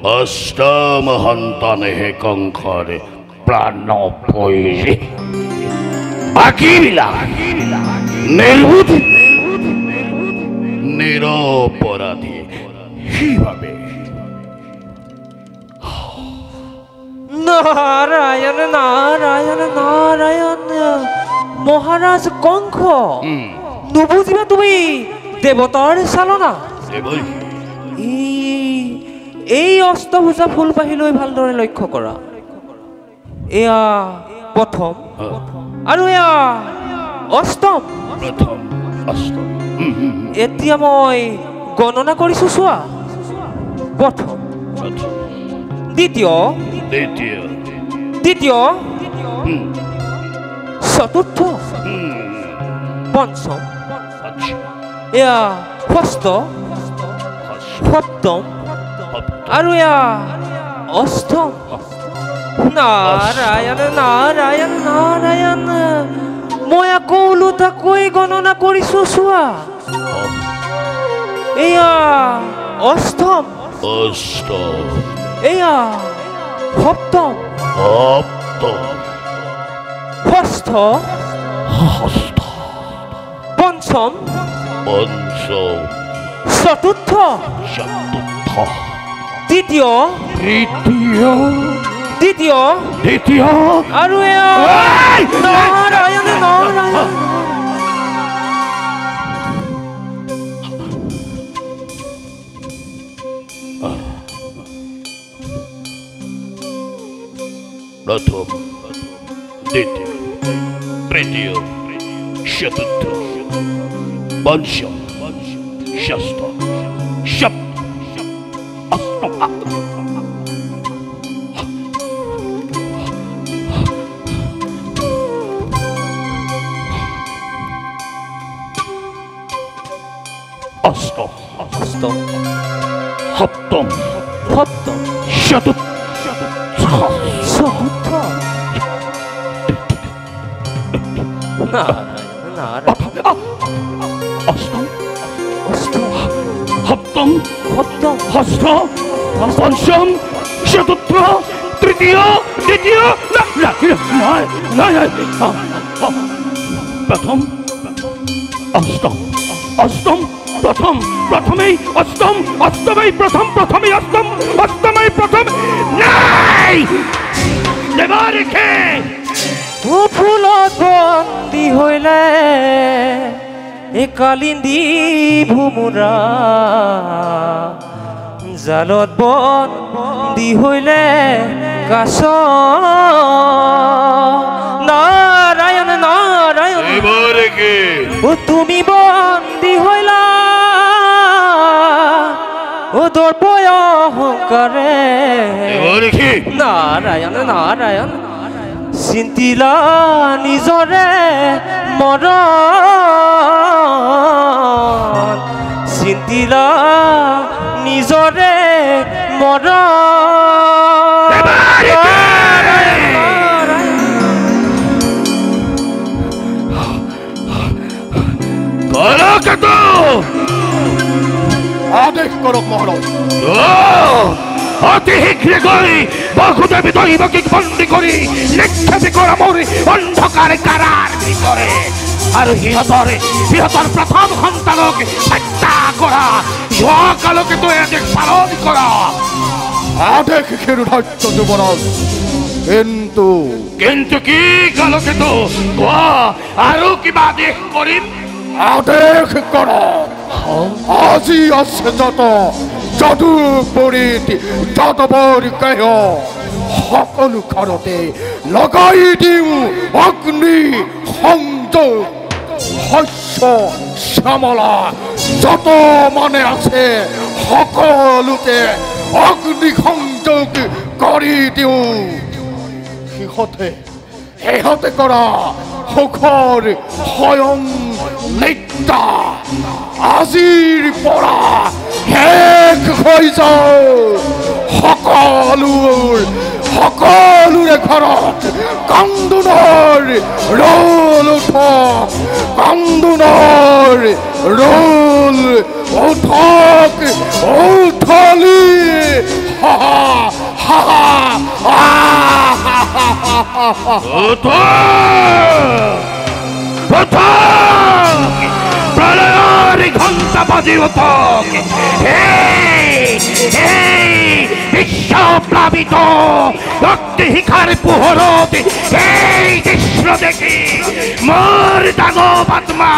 অষ্টম সন্তানেহে কংসৰ প্ৰাণ পৰি বাকীবিলাক নিৰ্বোধ নিৰপৰাধী। সেইবাবে নাৰায়ণ, নাৰায়ণ, নাৰায়ণ, মহাৰাজ কংস, নুবুজিবা তুমি দেৱতাৰ চালনা। এই অষ্টভুজা ফুলপাহি লৈ ভালদৰে লক্ষ্য কৰা। এয়া প্ৰথম আৰু এয়া অষ্টম। প্ৰথম অষ্টম। এতিয়া মই গণনা কৰিছো, চোৱা। প্ৰথম, দ্বিতীয়, দ্বিতীয়, তৃতীয়, চতুৰ্থ, পঞ্চম, এয়া ষষ্ঠ, সপ্তম আৰু এয়া অষ্টম। নাৰায়ণ, নাৰায়ণ, নাৰায়ণ, মই আকৌ ওলোটাকৈ গণনা কৰিছো, চোৱা। এয়া অষ্টম, অষ্টম, এয়া সপ্তম, সপ্তম, ষষ্ঠ, ষষ্ঠ, পঞ্চম, পঞ্চম, চতুৰ্থ, চতুৰ্থ, তৃতীয়, তৃতীয়, দ্বিতীয় দ্বিতীয় আৰু এয়া নাৰায়ণ, নাৰায়ণ। প্রথম, দ্বিতীয়, তৃতীয়, চতুর্থ, পঞ্চম, ষষ্ঠ, সপ্তম, অষ্টম। অষ্টম অষ্টম সপ্তম সপ্তম চতুর্থ চতুর্থ নারায়ণ নারায়ণ অষ্টম অষ্টম সপ্তম সপ্তম ষষ্ঠ পঞ্চম চতুর্থ তৃতীয় দ্বিতীয় প্রথম অষ্টম অষ্টম প্রথম প্রথমেই অষ্টম অষ্টমেই প্রথম প্রথমেই অষ্টম অষ্টমেই প্রথম নাই দেবার রেখে ও ফুলত বন্দী হইলে এ কালিন্দী ভুমুরা জালত বন্দী হইলে কাছ নারায়ণ নারায়ণ দেবার রেখে ও তুমি বন্দী হইলা ও দর্পয় অহংকারে দেবার রেখে নারায়ণ নারায়ণ চিন্তিলা নিজৰে মৰণ চিন্তিলা নিজৰে আদেশ কৰক মহাৰাজ। অতি শীঘ্ৰে গৈ বহুদেবী দৈবকীক বন্দী কৰি নিক্ষেপি কৰা মোৰ অন্ধকাৰ কাৰাৰ ভিতৰে আৰু সিহঁতৰ প্ৰথম সন্তানক হত্যা কৰা যোৱাকালকে তই আদেশ পালন কৰা। আদেশ ক্ষীৰোধাৰ্য যুৱৰাজ, কিন্তু কিন্তু কি কালকে তো কোৱা আৰু কিবা আদেশ কৰিম। আদেশ কৰক আজি আছে যত যদু পৰীত যাদৱৰ কাহ সকলো ঘৰতে লগাই দিওঁ অগ্নি সংযোগ। শস্য শ্যামলা যত মানে আছে সকলোতে অগ্নি সংযোগ কৰি দিওঁ। সিহঁতে কৰা সুখৰ স্বয়ং নিত্যা আজিৰ পৰা শেষ হৈ যাওক। সকলোৰে ঘৰত কান্দোনৰ ৰোল উঠক, কান্দোনৰ ৰোল উঠক উঠলি প্রলয়ের ঘণ্টা বাজিব বিশ্বপ্লাবিত রক্তহিকার পোহরত এই দৃশ্য দেখি মোর দানব আত্মা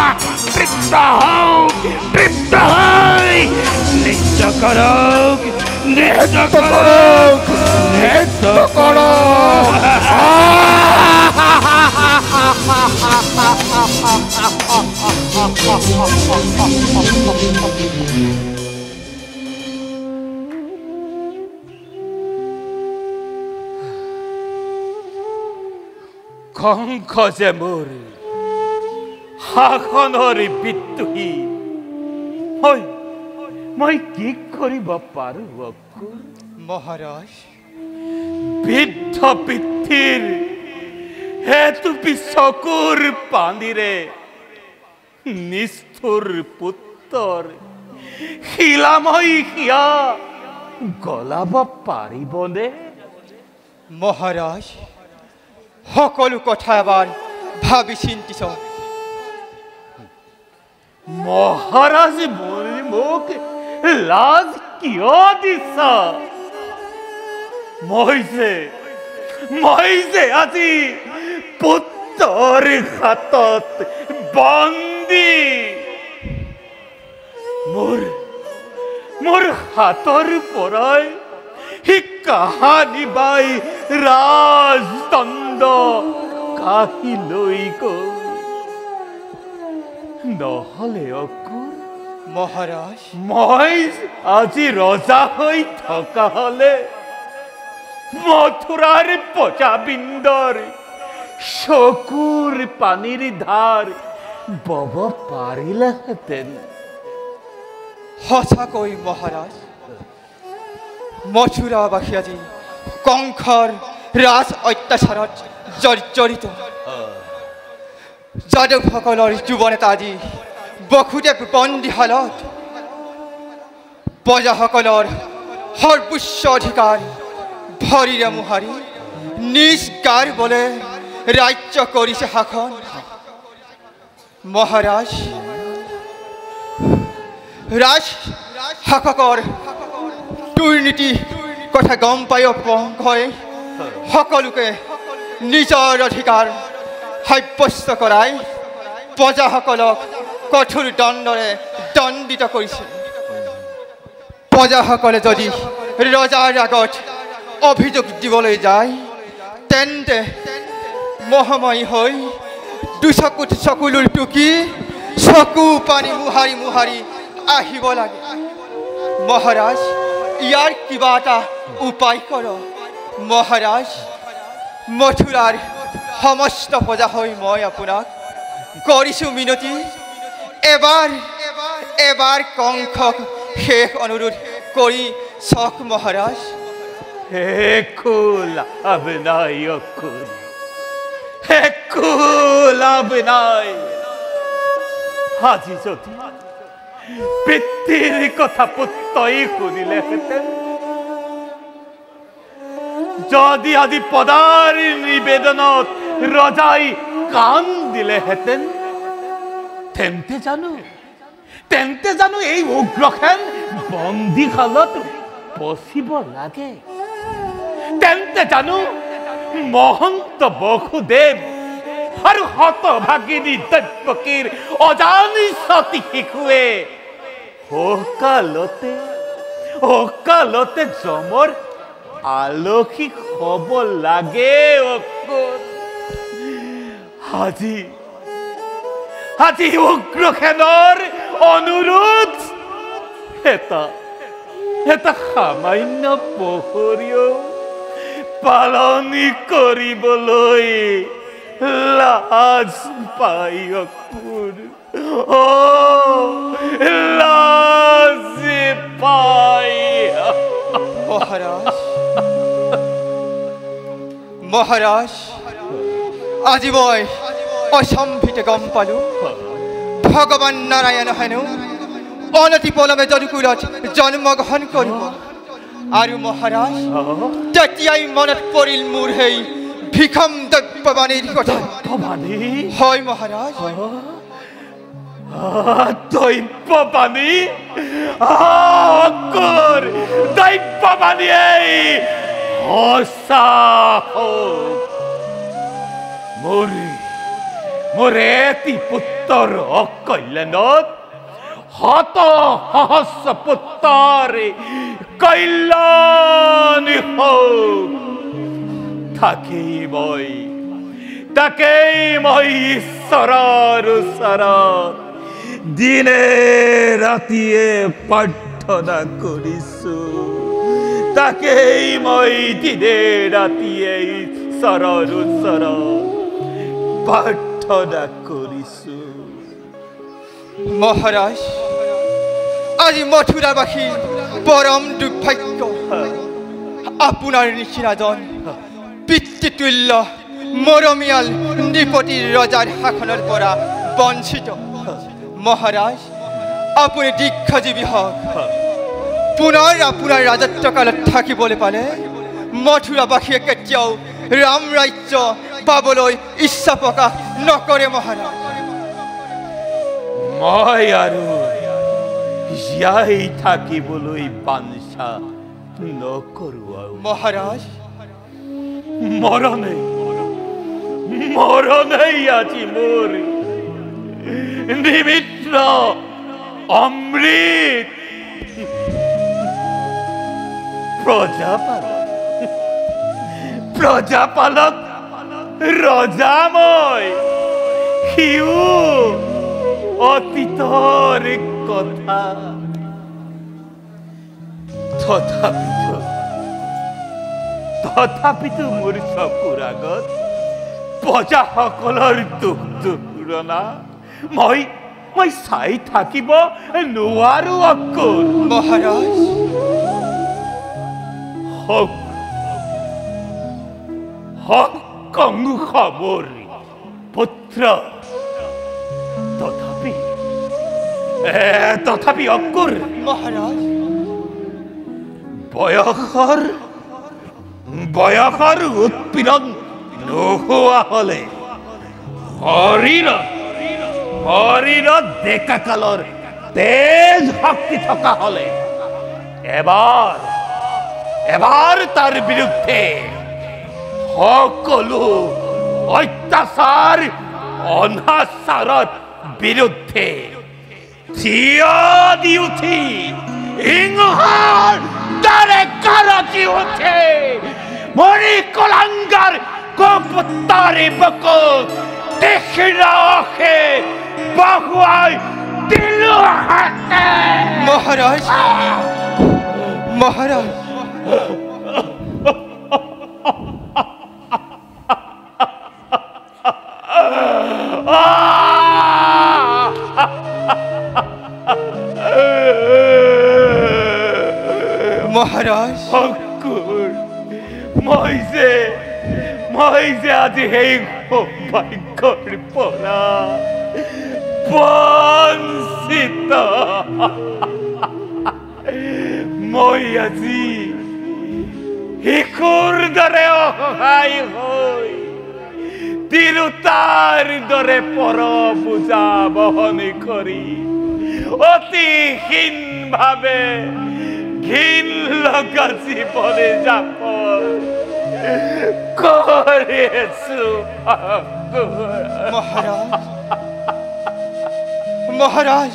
তৃপ্ত হোক, তৃপ্ত হয়। নৃত্য করক, নৃত্য করক, নৃত্য করক। কংস যে মোৰ শাসনৰ বিদ্ৰোহী, মই কি কৰিব পাৰো অকুল? মহাৰাজ, বৃদ্ধ পিতৃৰ হেতুপি চকুৰ পানীৰে নিষ্ঠুৰ পুত্ৰৰ শিলাময় হিয়া গলাব পাৰিবনে? মহাৰাজ, সকলো কথা এবাৰ ভাবি চিন্তি চাওক। মহাৰাজ মোক লাজ কিয় দিছা? মই যে আজি পুত্ৰৰ হাতত বন্দী। মোৰ হাতৰ পৰাই সি কাহানি বাই ৰাজদণ্ড কাহি লৈ গ'ল। নহ'লে অকুল মহাৰাজ, মই আজি ৰজা হৈ থকা হলে মথুৰাৰ প্ৰজাবিন্দৰ চকুৰ পানীৰ ধাৰ বব পাৰিলেহেঁতেন। সঁচাকৈ মহাৰাজ মথুৰাবাসী আজি কংসৰ ৰাজ অত্যাচাৰত জৰ্জৰিত যাদৱসকলৰ যুৱ নেতা আজি বসুদেৱ বন্দীশালত প্ৰজাসকলৰ সৰ্বোচ্চ অধিকাৰ ভৰিৰে মোহাৰি নিজ গাৰ বলে ৰাজ্য কৰিছে শাসন মহাৰাজ ৰাজ শাসকৰ দুৰ্নীতি কথা গম পাই হয় সকলোকে নিজৰ অধিকাৰ সাব্যস্ত কৰাই প্ৰজাসকলক কঠোৰ দণ্ডৰে দণ্ডিত কৰিছে প্ৰজাসকলে যদি ৰজাৰ আগত অভিযোগ দিবলৈ যায় তেন্তে মহাময়ী হৈ দুচকুত চকুলোৰ টুকি চকু পানী মোহাৰি মোহাৰি আহিব লাগে মহাৰাজ ইয়াৰ কিবা এটা উপায় কৰ মহাৰাজ মথুৰাৰ সমস্ত প্ৰজা হৈ মই আপোনাক কৰিছোঁ মিনতি এবাৰ এবাৰ কংসক শেষ অনুৰোধ কৰি চাওক মহাৰাজ একো লাভ নাই অকুল একো লাভ নাই আজি যদি পিতৃৰ কথা পুত্ৰই শুনিলেহেঁতেন যদি আজি পদাৰ নিবেদনত ৰজাই কাণ দিলেহেঁতেন তেন্তে জানো এই উগ্ৰসেন বন্দীশালত পচিব লাগে তেন্তে জানো মহন্ত বসুদেৱ আৰু হতভাগিনী দৈৱকীৰ অজানি সতী শিশুৱে অকালতে যমৰ আলসী হ'ব লাগে আজি উগ্ৰসেনৰ অনুৰোধ এটা সামান্য পহৰীয় পালনি কৰিবলৈ লাজ পাই অকুৰ লাজ পাই মহাৰাজ আজি মই অসম্ভিতে গম পালো ভগৱান নাৰায়ণ হেনো অনতি পলমে যদুকুলত জন্মগ্ৰহণ কৰিব আৰু মহাৰাজ তেতিয়াই মনত পৰিল মোৰ সেই ভিষম দৈৱবাণীৰ কথা হয় মহাৰাজ দৈৱবাণী দৈৱবাণীয়ে সঁচা মোৰ এটি পুত্ৰৰ অকল্যাণত শত সহস্ৰ পুত্ৰৰ কল্যাণ হওক তাকেই মই ঈশ্বৰৰ ওচৰত দিনে ৰাতিয়ে প্ৰাৰ্থনা কৰিছো তাকেই মই দিনে ৰাতিয়ে ঈশ্বৰৰ ওচৰত প্ৰাৰ্থনা কৰিছো মহাৰাজ আজি মথুৰাবাসী পৰম দুৰ্ভাগ্য আপোনাৰ নিচিনাজন পিতৃতুল্য মৰমীয়াল নৃপতিৰ ৰজাৰ শাসনৰ পৰা বঞ্চিত মহাৰাজ আপুনি দীৰ্ঘজীৱী হওক পুনৰ আপোনাৰ ৰাজত্বকালত থাকিবলৈ পালে মথুৰাবাসীয়ে কেতিয়াও ৰাম ৰাজ্য পাবলৈ ইচ্ছা প্ৰকাশ নকৰে মহাৰাজ মই আৰু জীয়াই থাকিবলৈ বাঞ্ছা নকৰো মহাৰাজ মৰণেই আজি মোৰ নিমিত্ৰ অমৃত প্ৰজাপালক ৰজাময় সিও অতীতৰ কথা তথাপিতো মোৰ চকুৰ আগত প্ৰজাসকলৰ দুখ দুৰ্দশা মই চাই থাকিব নোৱাৰো অক্কুৰ মহাৰাজ হক হক কংস মোৰ পুত্ৰ তথাপি অক্কুৰ মহাৰাজ বয়সৰ উৎপীড়ন নোহোৱা হলে শৰীৰত ডেকা কালৰ তেজ শক্তি থকা হলে এবাৰ তাৰ বিৰুদ্ধে সকলো অত্যাচাৰ অনাচাৰৰ বিৰুদ্ধে থিয় দি উঠি সিংহৰ দৰে গৰজি উঠে মৰি কলাংগাৰ কপুত্তাৰি বকু দেখিৰাখে বহুৱাই দিলো হাতে মহাৰাজ মহাৰাজ মহাৰাজ অক্কুৰ মই যে আজি সেই সৌভাগ্যৰ পৰা বঞ্চিত মই আজি শিশুৰ দৰে অসহায় হৈ তিৰোতাৰ দৰে পৰ বোজা বহন কৰি অতি হীনভাৱে ঘিন লগা জীৱনে যাপন কৰি আছো মহাৰাজ মহাৰাজ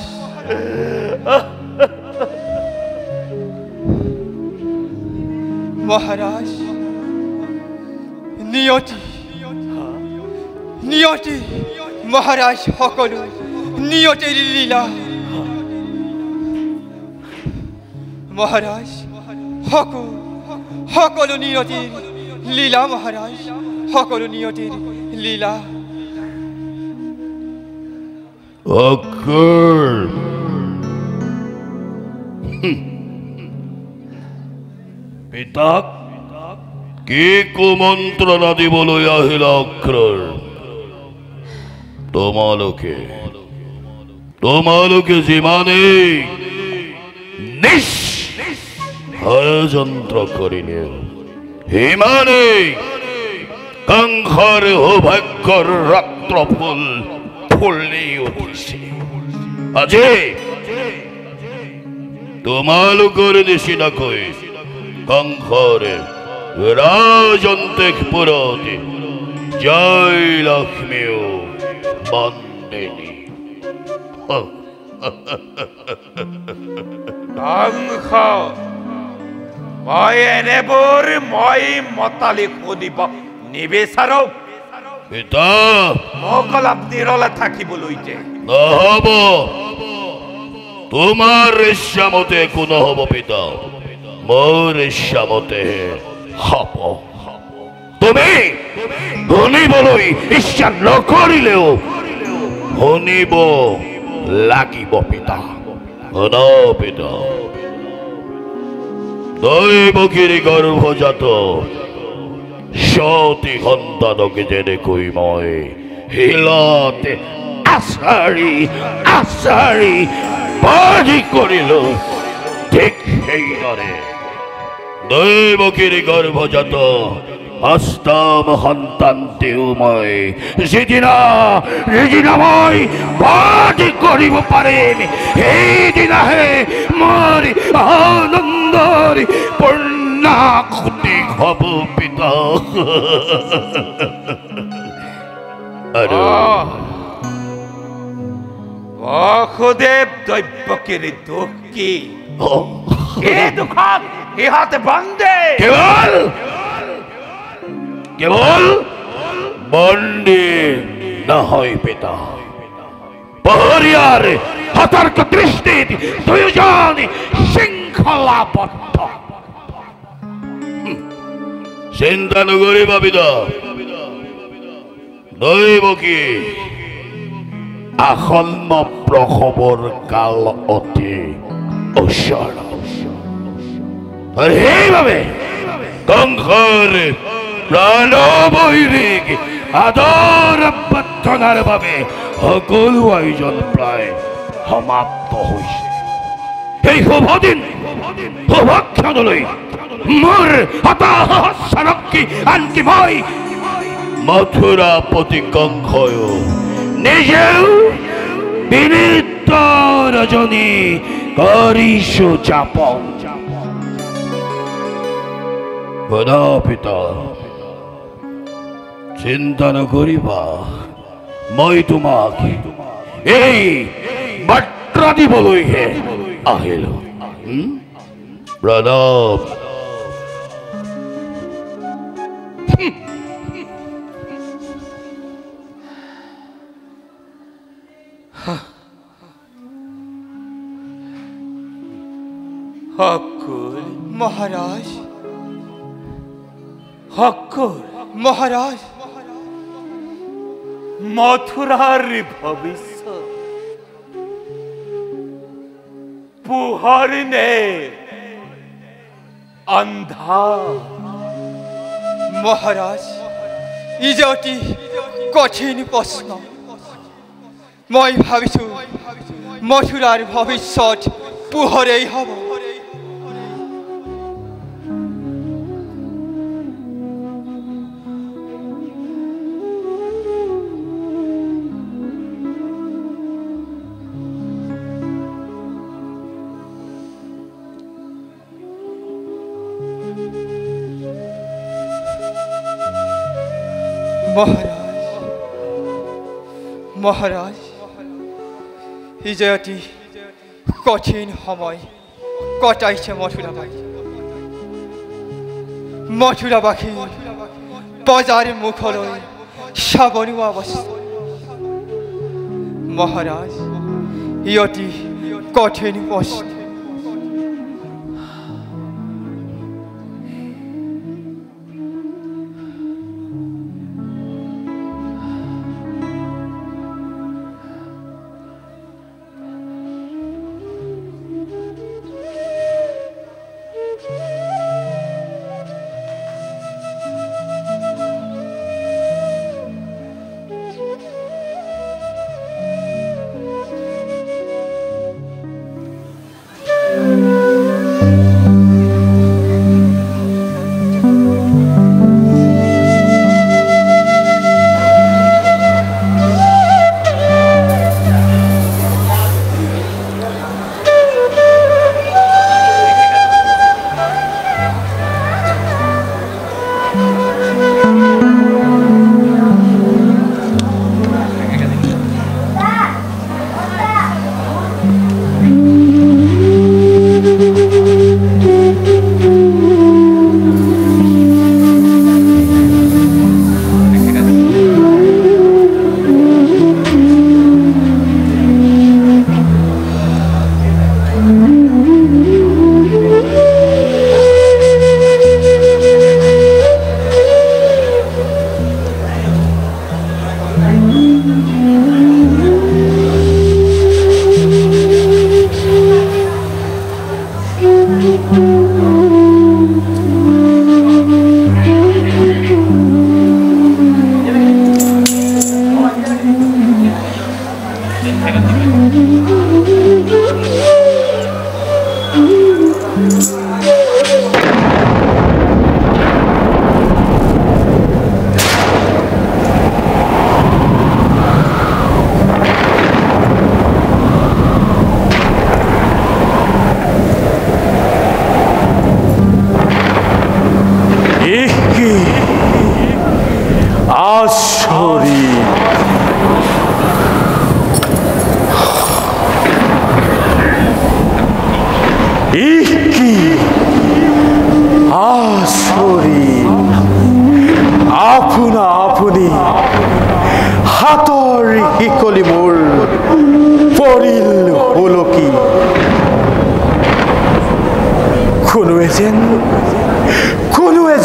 মহাৰাজ নিয়তি নিয়তি মহাৰাজ সকলো নিয়তিৰ লীলা মহাৰাজ সকলো নিয়তিৰ লীলা মহাৰাজ সকলো নিয়তিৰ লীলা অক্কুৰ পিতাক কি কুমন্ত্ৰণা দিবলৈ আহিলা অক্কুৰ তোমালোকে যিমানেই ষড়যন্ত্ৰ কৰিলে সিমানেই কংসৰ সৌভাগ্যৰ ৰক্তফুল ফুলি উঠিছে আজি তোমালোকৰ নিচিনাকৈ কংসৰে ৰাজন্তপুৰত জয় লক্ষ্মীও বন্দিনী কংস মই এনেবোৰ মতালি শুনিব নিবিচাৰো পিতা মোক অলপ নিৰলে থাকিবলৈ যে নহব তোমাৰ ইচ্ছামতে একো নহব পিতা মোৰ ইচ্ছামতে হব তুমি শুনিবলৈ ইচ্ছা নকৰিলেও শুনিব লাগিব পিতা শুন পিতা দৈৱকীৰ গৰ্ভজাত সতী সন্তানক যেনেকৈ মই শিলতে আচাৰি বাজি কৰিলো ঠিক সেইদৰে দৈৱকীৰ গৰ্ভজাত অষ্টম সন্তানটিও মই যিদিনা মই বাজি কৰিব পাৰিম সেইদিনাহে মোৰ আনন্দৰ পূৰ্ণাকুতি হ'ব পিতা আৰু বাসুদেৱ দৈৱকীৰ দুখ কি এই দুখত ইহঁতে বন্দে কেৱল বন্দী নহয় পিতা পহৰীয়াৰ সতৰ্ক দৃষ্টিত দুয়োজন শৃংখলাবদ্ধ চিন্তা নকৰিবা পিতা দৈৱকী আসন্ন প্ৰসৱৰ কাল অতি ওচৰ আৰু সেইবাবে কংসৰ প্ৰাণবৈৰিক আদৰ অভ্যৰ্থনাৰ বাবে সকলো আয়োজন প্ৰায় সমাপ্ত হৈছে এই শুভদিন শুভক্ষণলৈ মোৰ হতাশৰক্ষী আনকি মই মথুৰাপতি কংসয়ো নিজেও বিনীত ৰজনী কৰিছো যাপন পিতা চিন্তা নকৰিবা মই তোমাক এই বাৰ্তা দিবলৈহে আহিলো প্ৰণৱ হকুল মহারাজ হকুল মহারাজ মথুরার ভবিষ্যৎ পুহর নে অন্ধা মহারাজ ই যে অতি কঠিন প্রশ্ন মই ভাবিছো মথুরার ভবিষ্যৎ পুহরেই হব মহারাজ এই যে অতি কঠিন সময় কটাইছে মথুরাবাসী বজাৰ মুখলৈ চাবনুৱা অৱস্থা মহাৰাজ ই অতি কঠিন প্ৰশ্ন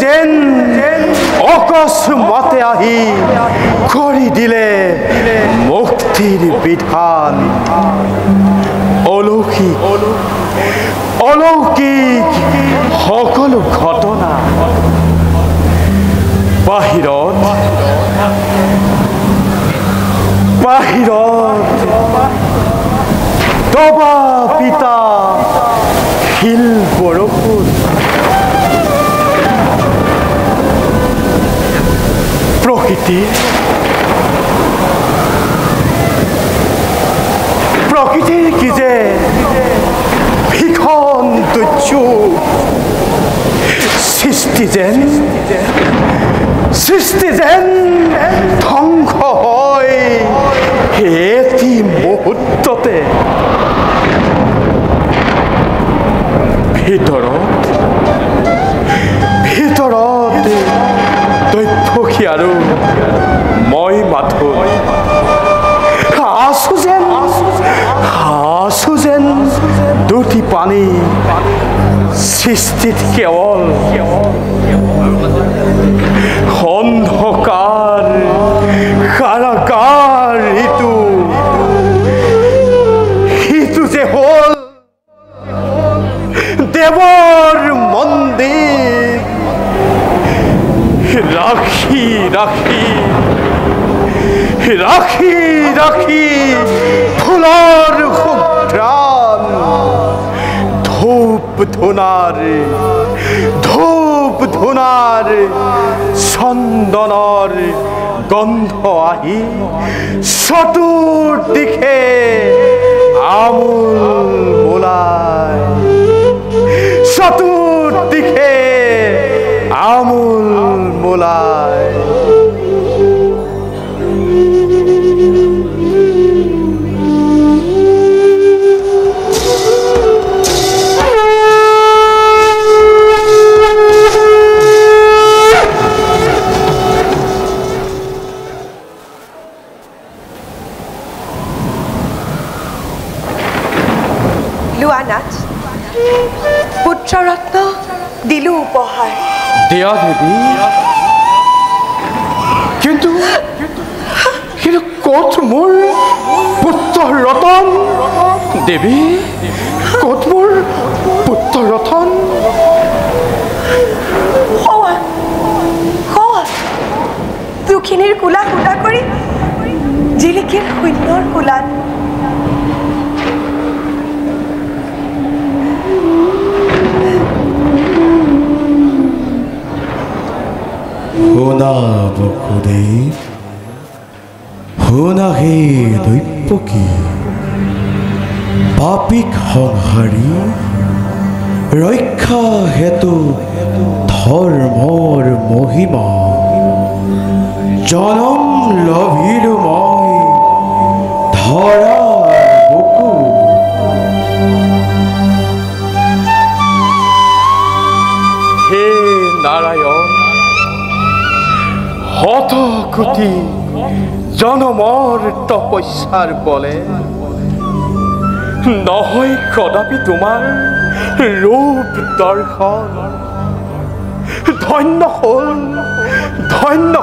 যেন অকস্মাতে আহি কৰি দিলে মুক্তিৰ বিধান অলৌকিক অলৌকিক সকলো ঘটনা বাহিৰত দবা পিতা শিল বৰষুণ প্ৰকৃতিৰ কি যে ভীষণ দুৰ্যোগ সৃষ্টি যেন ধ্বংস হয় এটি মুহূৰ্ততে ভিতৰত দৈৱকী আৰু মই মাথো আছো যেন দুটি পানী সৃষ্টিত কেৱল অন্ধকাৰ কাৰাগাৰ সিটো যে হ'ল দেৱৰ মন্দিৰ ৰাখি ফুলৰ সুঘ্ৰাণ ধূপ ধূনাৰ চন্দনৰ গন্ধ আহি চতুৰ্দিশে আমোল বোলায় চতুৰ্দিশে আমোল বোলায় লোৱানাথ পুত্ৰৰত্ন দিলো উপহাৰ দিয়া দেৱী কিন্তু ক'ত মোৰ পুত্ৰ ৰতন দেৱী ক'ত মোৰ পুত্ৰ ৰতন দুখিনীৰ কোলা সুতা কৰি জিলিকিৰ শূন্যৰ কোলাত শুনা বসুদেৱ শুনা হে দৈৱকী পাপীক সংহাৰী ৰক্ষা হেতু ধৰ্মৰ মহিমা জনম লভিলো মই ধৰাৰ বুকু হে নাৰায়ণ শতকোটি জনমৰ তপস্যাৰ বলে নহয় কদাপি তোমাৰ ৰূপ দৰ্শন ধন্য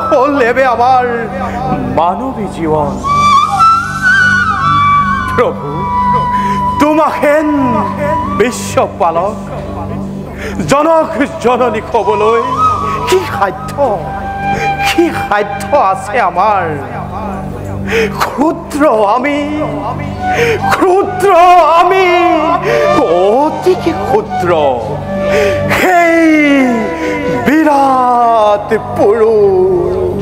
হ'ল এবে আমাৰ মানৱী জীৱন প্ৰভু তোমাহেন বিশ্বপালক জনক জননী ক'বলৈ কি সাধ্য আছে আমাৰ ক্ষুদ্ৰ আমি অতিকে ক্ষুদ্ৰ সেই বিৰাট পুৰুষ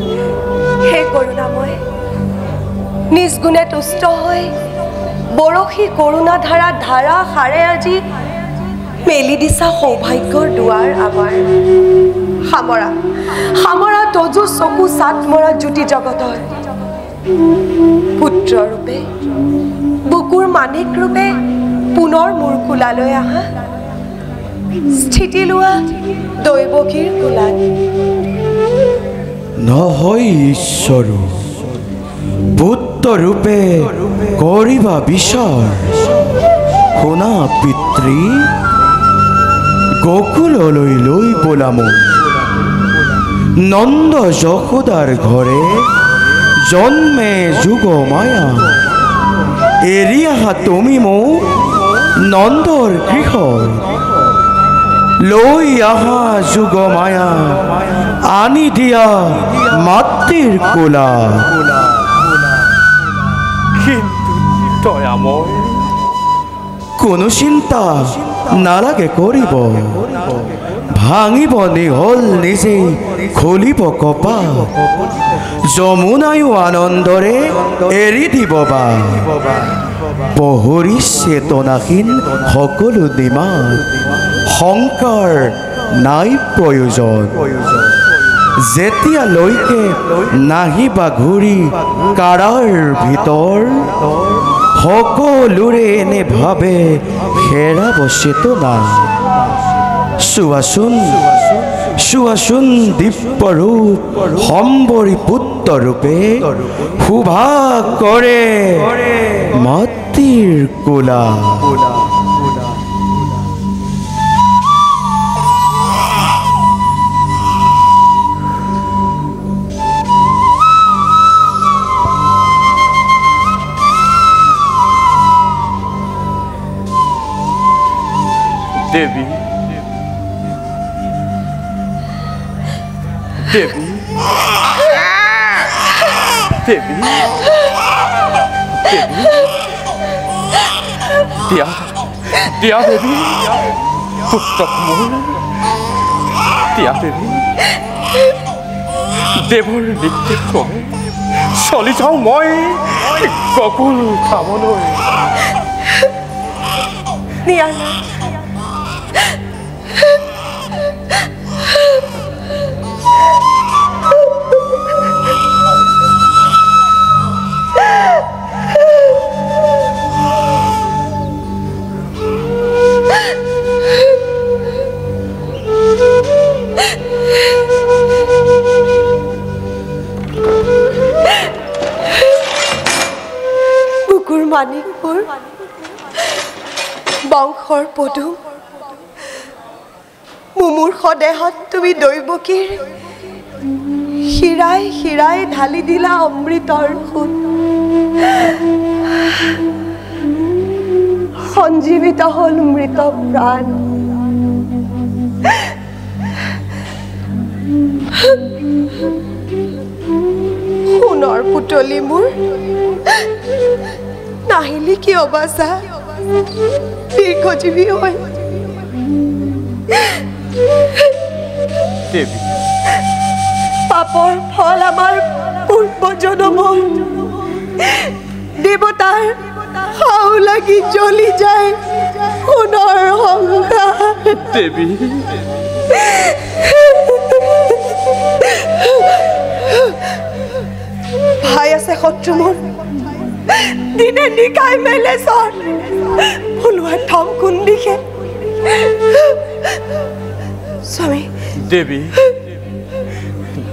হে কৰুণাময় নিজ গুণে তুষ্ট হৈ বৰশী কৰুণা ধাৰা ধাৰা হাৰে আজি মেলি দিছা সৌভাগ্যৰ দুৱাৰ আমাৰ সামৰা তজু চকু সাত মৰা জ্যোতি জগতৰ পুত্ৰ ৰূপে বুকুৰ মানিক ৰূপে পুনৰ মোৰ কোলালৈ আহা স্থিতি লোৱা দৈৱকীৰ কোলাত নহয় ঈশ্বৰ পুত্ৰ ৰূপে কৰিবা বিচাৰ শুনা পিতৃ গোকুললৈ লৈ বোলা মোক নন্দ যশোদাৰ ঘৰে জন্মে যুগ মায়া এৰি আহা তুমি মোক নন্দৰ গৃহ লৈ আহা যুগ মায়া আনি দিয়া মাতৃৰ কোলা কিন্তু দয়াময় কোনো চিন্তা নালাগে কৰিব ভাঙিব নিহল নিজে খুলিব কপাল যমুনায়ো আনন্দৰে এৰি দিব বা পহৰি চেতনাহীন সকলো নিমাত শংকাৰ নাই প্ৰয়োজন যেতিয়ালৈকে নাহিবা ঘূৰি কাৰাৰ ভিতৰ সকলোৰে এনে ভাবে হেৰাব চেতনা চোৱাচোন চোৱাচোন দিব্যৰূপ সম্বৰী পুত্ৰৰূপে শোভা কৰে মাতৃৰ কোলা দেবী দেবী দেবী দেবী দিয়া দিয়া দেবী পুত্ৰক মোৰ দিয়া দেবী দেৱৰ নিৰ্দেশ ক্ৰমে চলি যাওঁ মই গকুল ধামলৈ নিয়ালা মানিকপুৰ বংশৰ পদুম মুমূৰ্ষ দেহত তুমি দৈৱকীৰ শিৰাই শিৰাই ঢালি দিলা অমৃতৰ সোণ সঞ্জীৱিত হ'ল মৃত প্ৰাণ সোণৰ পুতলি মোৰ নাহিলি কিয় বাছা দীৰ্ঘজীৱী হৈ পাপৰ ফল আমাৰ পূৰ্ব জনমৰ দেৱতাৰ হাও লাগি জ্বলি যায় সোণৰ সংসাৰ দেৱী ভাই আছে শত্ৰু মোৰ দিনে নিকাই মেলে চৰ ফুলুৱাৰ থম কোন দিশে স্বামী দেৱী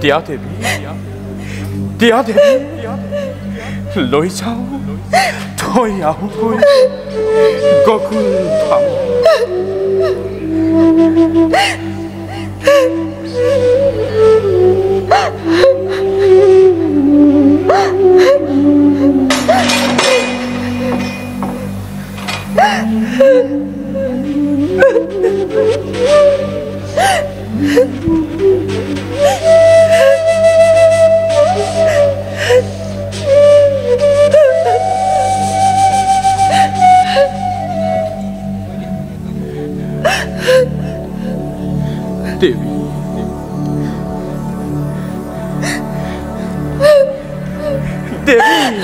দিয়া দেৱী দিয়া দেৱী লৈ যাওঁ থৈ আহোঁগৈ গকুল ধাম দেৱী দেৱী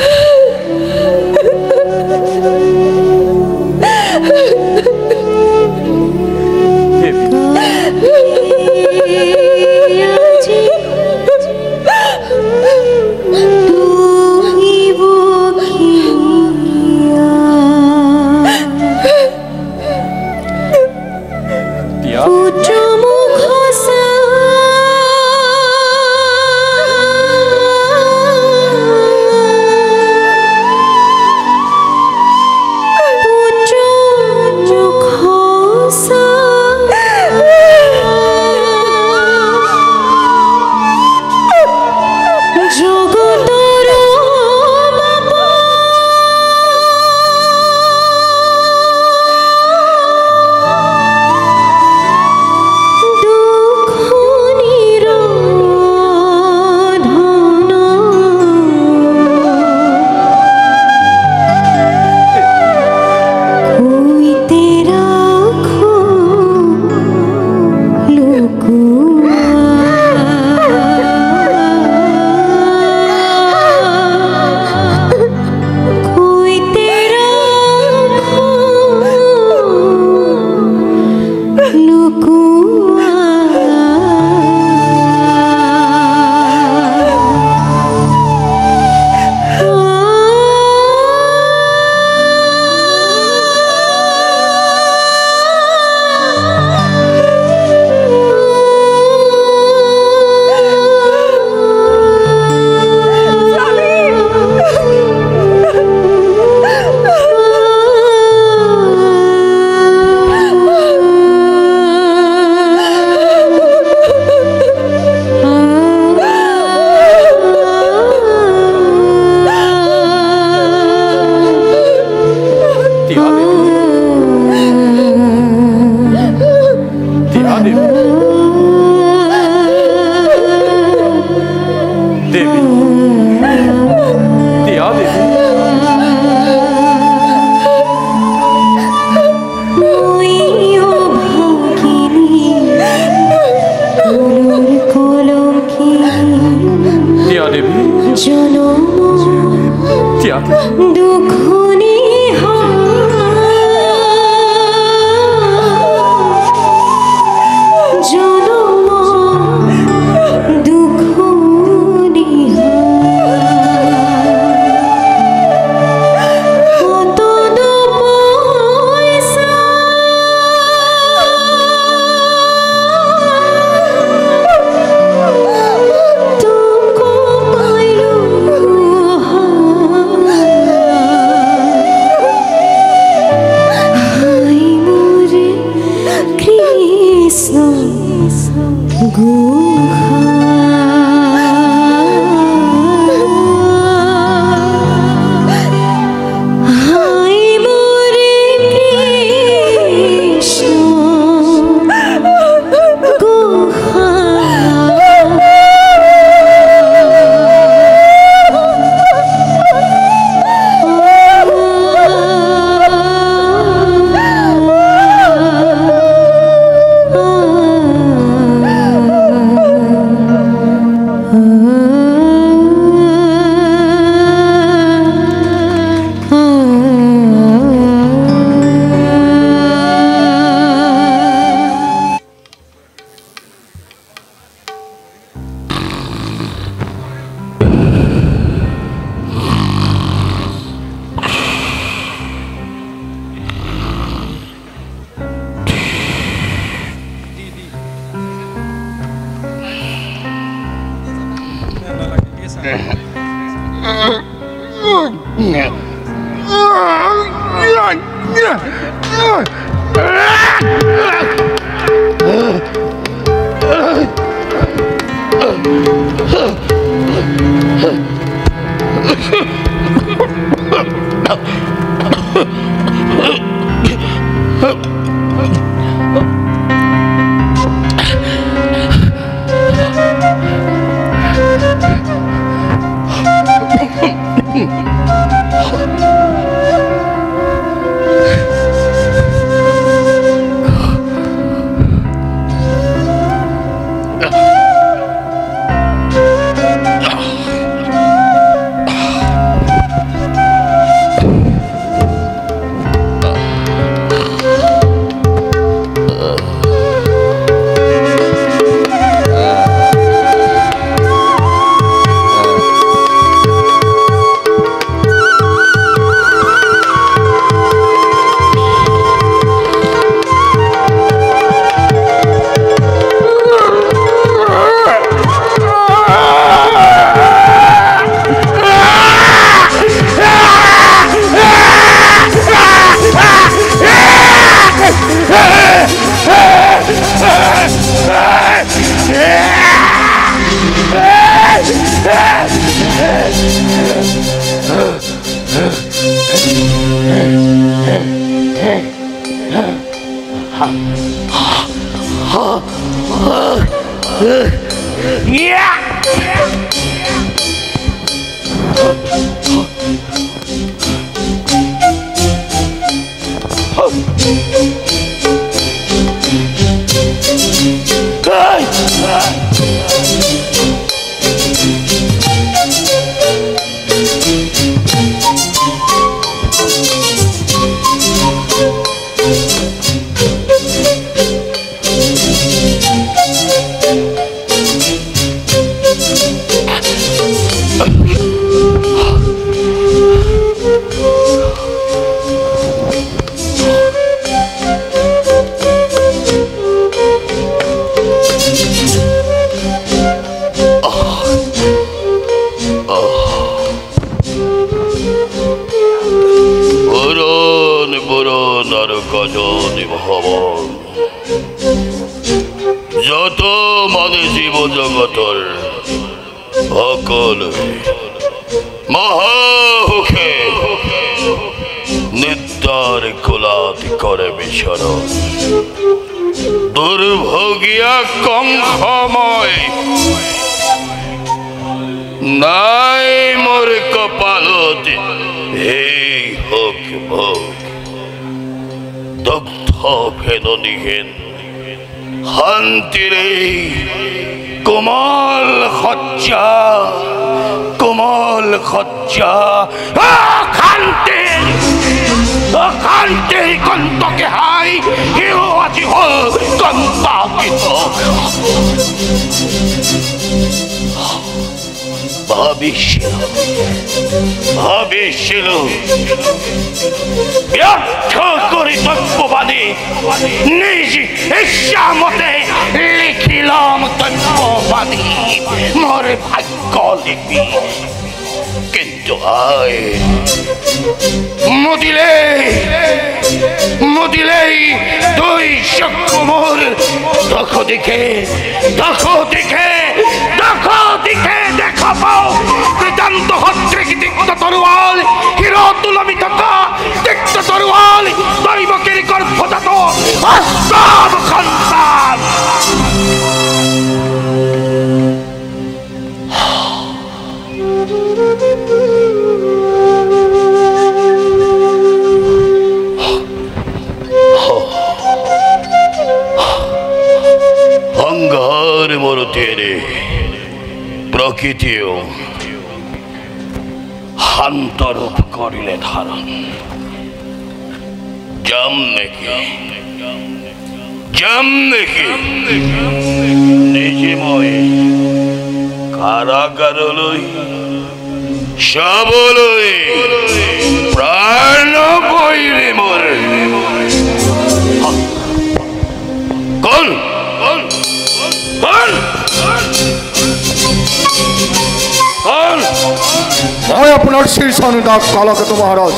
আপনার শীর্ষানুদাক কালকেতু মহারাজ।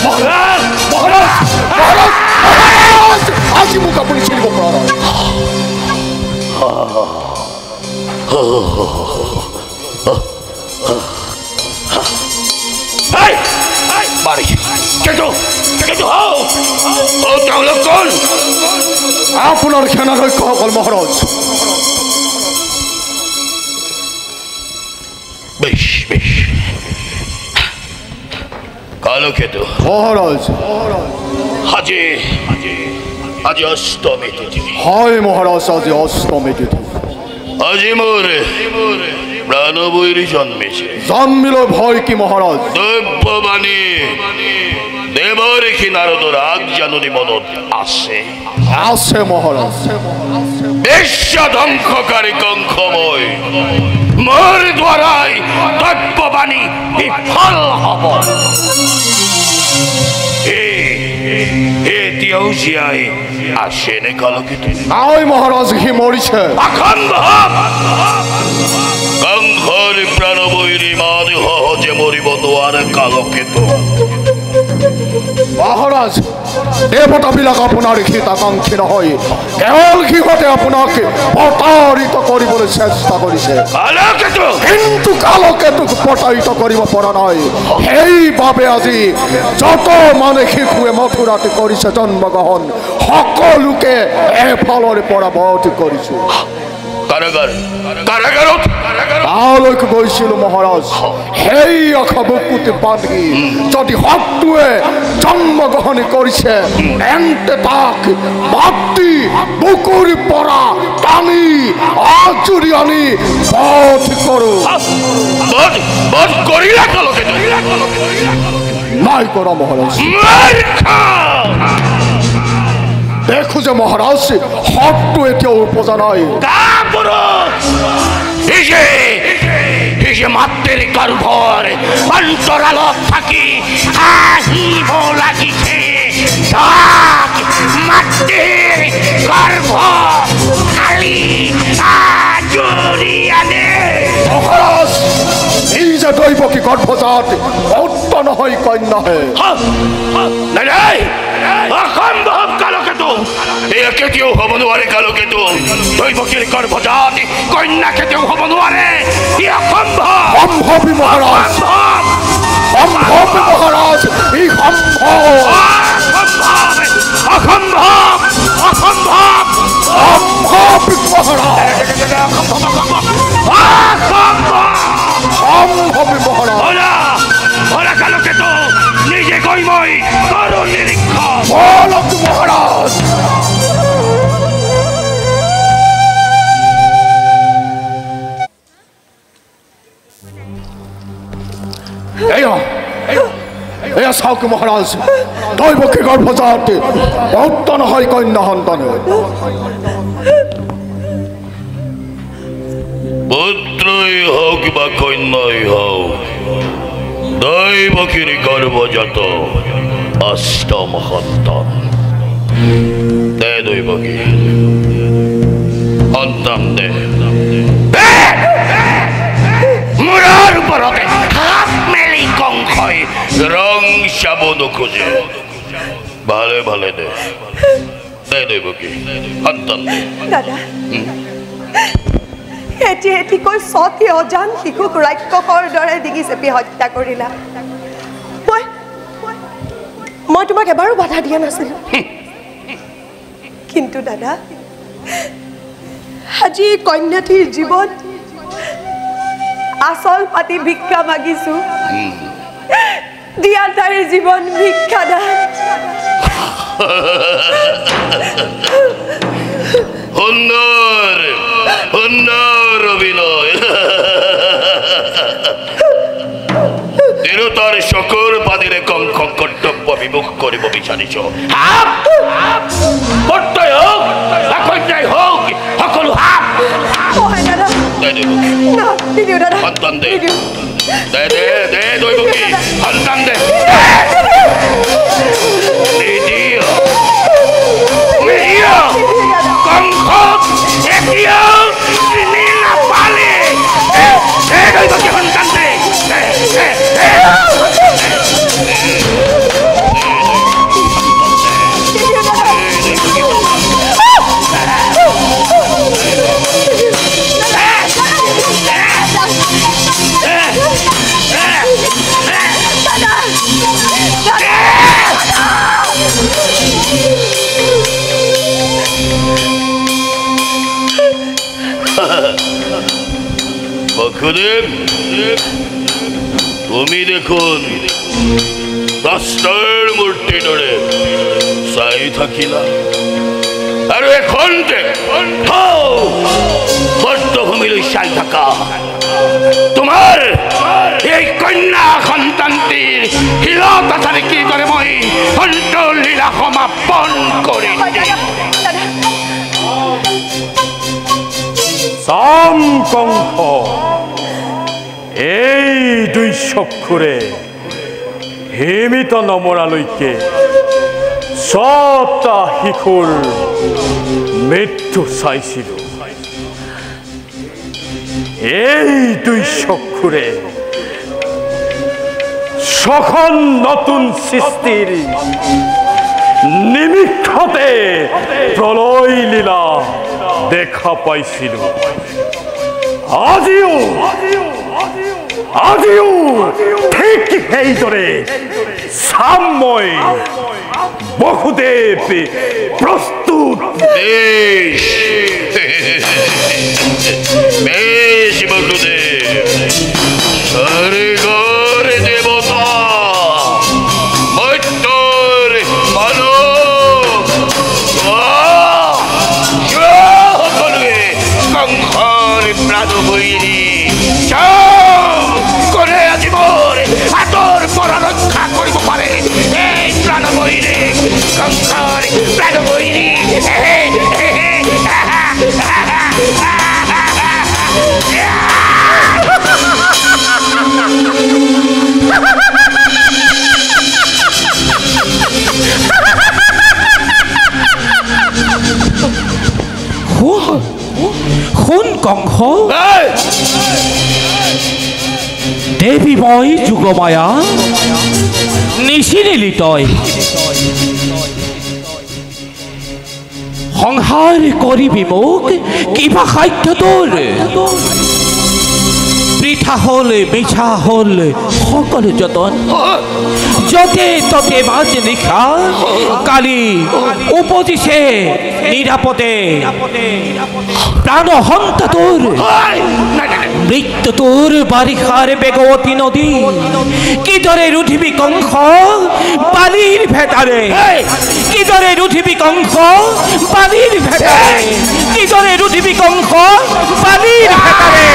মহারাজ মহারাজ মহারাজ আজি মুখ আপনি ছিড়ব মহারাজ। আপনার সেনা রক্ষা হল মহারাজ। বেশ বেশ কালকেতু মহারাজ আজি আজি অষ্টমী তিথি। হয় মহারাজ আজি অষ্টমী তিথি। আজি মোর প্রাণবৈরী জন্মেছে। জন্মিল ভয় কি মহারাজ? দৈববাণী দেবর কি নারদর আগ জানুনি মনত আছে আছে মহারাজ। বিশ্ব ধ্বংসকারী কঙ্কময় মোর দ্বারাই দৈববাণী বিফল হব। এতিয়াও জীয়াই আসেনে কালকেতু? নাই মহারাজ, হি মরিছে। কঙ্কর প্রাণবৈরী মান সহজে মরিব নোৱাৰে কালকেতু। মহাৰাজ দেবতাবিলাক আপোনাৰ হিতাকাংক্ষী নহয়, কেৱল সিহঁতে আপোনাক প্ৰতাৰিত কৰিবলৈ চেষ্টা কৰিছে। কিন্তু কালকেতুক প্ৰতাৰিত কৰিব পৰা নাই। সেইবাবে আজি যত মানে শিশুৱে মথুৰাত কৰিছে জন্মগ্ৰহণ, সকলোকে এফালৰ পৰা বধ কৰিছো। তালৈকে গৈছিলো মহাৰাজ। সেই বুকুতে বান্ধি যদি শত্ৰুৱে জন্মগ্ৰহণ কৰিছে এন্তে তাক মাতৃ বুকুৰ পৰা টানি আঁচুৰি আনি বধ কৰো। নাই কৰা মহাৰাজ। দেখো যে মহাৰাজ শত্ৰু এতিয়াও উপজা নাই। মাতৃৰ গৰ্ভৰ অন্তৰালত থাকি হাঁহিব লাগিছে। মাতৃৰ গৰ্ভ খালি আজৰি আনে। মহাৰাজ এই যে দৈবকী গৰ্ভজাত অত্য নহয় কন্যাহে। অসম্ভৱ কালকেতু, এয়া কেতিয়াও হ'ব নোৱাৰে কালকেতু। দৈবকীৰ গৰ্ভজাত কন্যা কেতিয়াও হ'ব নোৱাৰে। সম্ভৱী মহাৰাজ, সম্ভৱী মহাৰাজ, ই সম্ভৱ। অসম্ভৱ অসম্ভৱ সম্ভৱী মহাৰাজ, সম্ভৱী মহাৰাজ। কালকেতু নিজে কৈ মই কৰো নিৰীক্ষণ। মহারাজ এয়া চাওক মহারাজ, দৈবকী গর্ভজাত অত্য নহয় কন্যা সন্তান। পুত্রই হোক বা কন্যাই হোক, দৈবকীর গর্ভজাত অষ্টম সন্তান। দে দৈবকী সন্তান দে। মূৰৰ ওপৰতে হাত মেলি কংসই ৰং চাব নোখোজে। ভালে ভালে দে, দে দৈবকী সন্তান দে। দাদা এটি এটিকৈ সতী অজান শিশুক ৰাক্ষসৰ দৰে ডিঙি চেপি হত্যা কৰিলা। মই তোমাক এবাৰো বাধা দিয়া নাছিলো। কিন্তু দাদা আজি কন্যাটিৰ জীৱন আচল পাতি ভিক্ষা মাগিছো। দিয়া তাইৰ জীৱন ভিক্ষা দান। সুন্দৰ সুন্দৰ অভিনয়। তিৰোতাৰ চকুৰ পানীৰে কংস কৰ্তব্য বিমুখ কৰিব বিচাৰিছ। সকলো সন্তান দে, দে দে দে দৈবকী সন্তান দে। কংস নীলাপালি দৈবকী সন্তানটি বসুদেব তুমি দেখুন রাষ্ট্রের মূর্তি ধরে চাই থাকিলা আৰু এখন বদ্ধভূমিলৈ চাই থাকা তোমাৰ এই কন্যা সন্তানটিৰ শিলতাচাৰী কি কৰে মই লীলা সমাপন কৰি সাম কংস এই দুই চক্ষুৰে হিমিত নমৰালৈকে ছটা শিশুৰ মৃত্যু চাইছিলোঁ এই দুই চক্ষুৰে ছখন নতুন সৃষ্টিৰ নিমিষতে প্ৰলয় লীলা দেখা পাইছিলোঁ আজিও ঠিক সেইদৰে চাম মই বসুদেৱ প্ৰস্তুত বেশ বসুদেব ঘরে ঘরে দেবতা মৈত্র মানব করবে কংসর প্রাণ বৈরী করে জীবন হাতর পরা রক্ষা করিব পারে এই প্রাণ বৈরী কংসর প্রাণ বৈরী শুন কংস দেৱী মই যুগমায়া নিচিনিলি তই সংহাৰ কৰিবি মোক কিবা সাধ্য তোৰ বৃথা হ'ল মিছা হ'ল সকলো যতন যতে ততে মাজ নিশা কালি উপজিছে নিৰাপদে প্ৰাণ হন্তা তোৰ মৃত্যু তোৰ বাৰিষাৰ বেগৱতী নদী কিদৰে ৰুধিবি কংস বালিৰ ভেটাৰে কিদৰে ৰুধিবি কংস বালিৰ ভেটাৰে কিদৰে ৰুধিবি কংস বালিৰ ভেটাৰে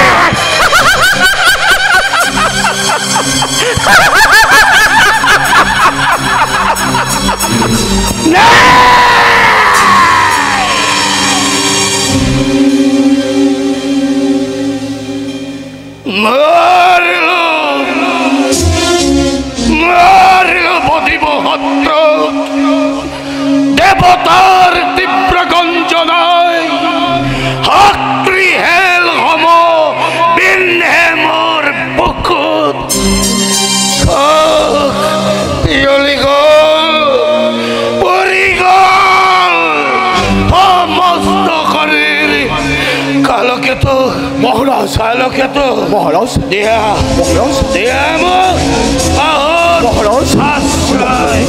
দেবতার তীব্র গঞ্জনায় হাক্রি হেল হম বিন্ধে মোর বুকুত পিয়লি গল পরি গল সমস্ত শরীর কালকেতু মহারাজ কালকেতু মহারাজ দেহা মহারাজ দেহা মোক মহারাজ আশ্রয়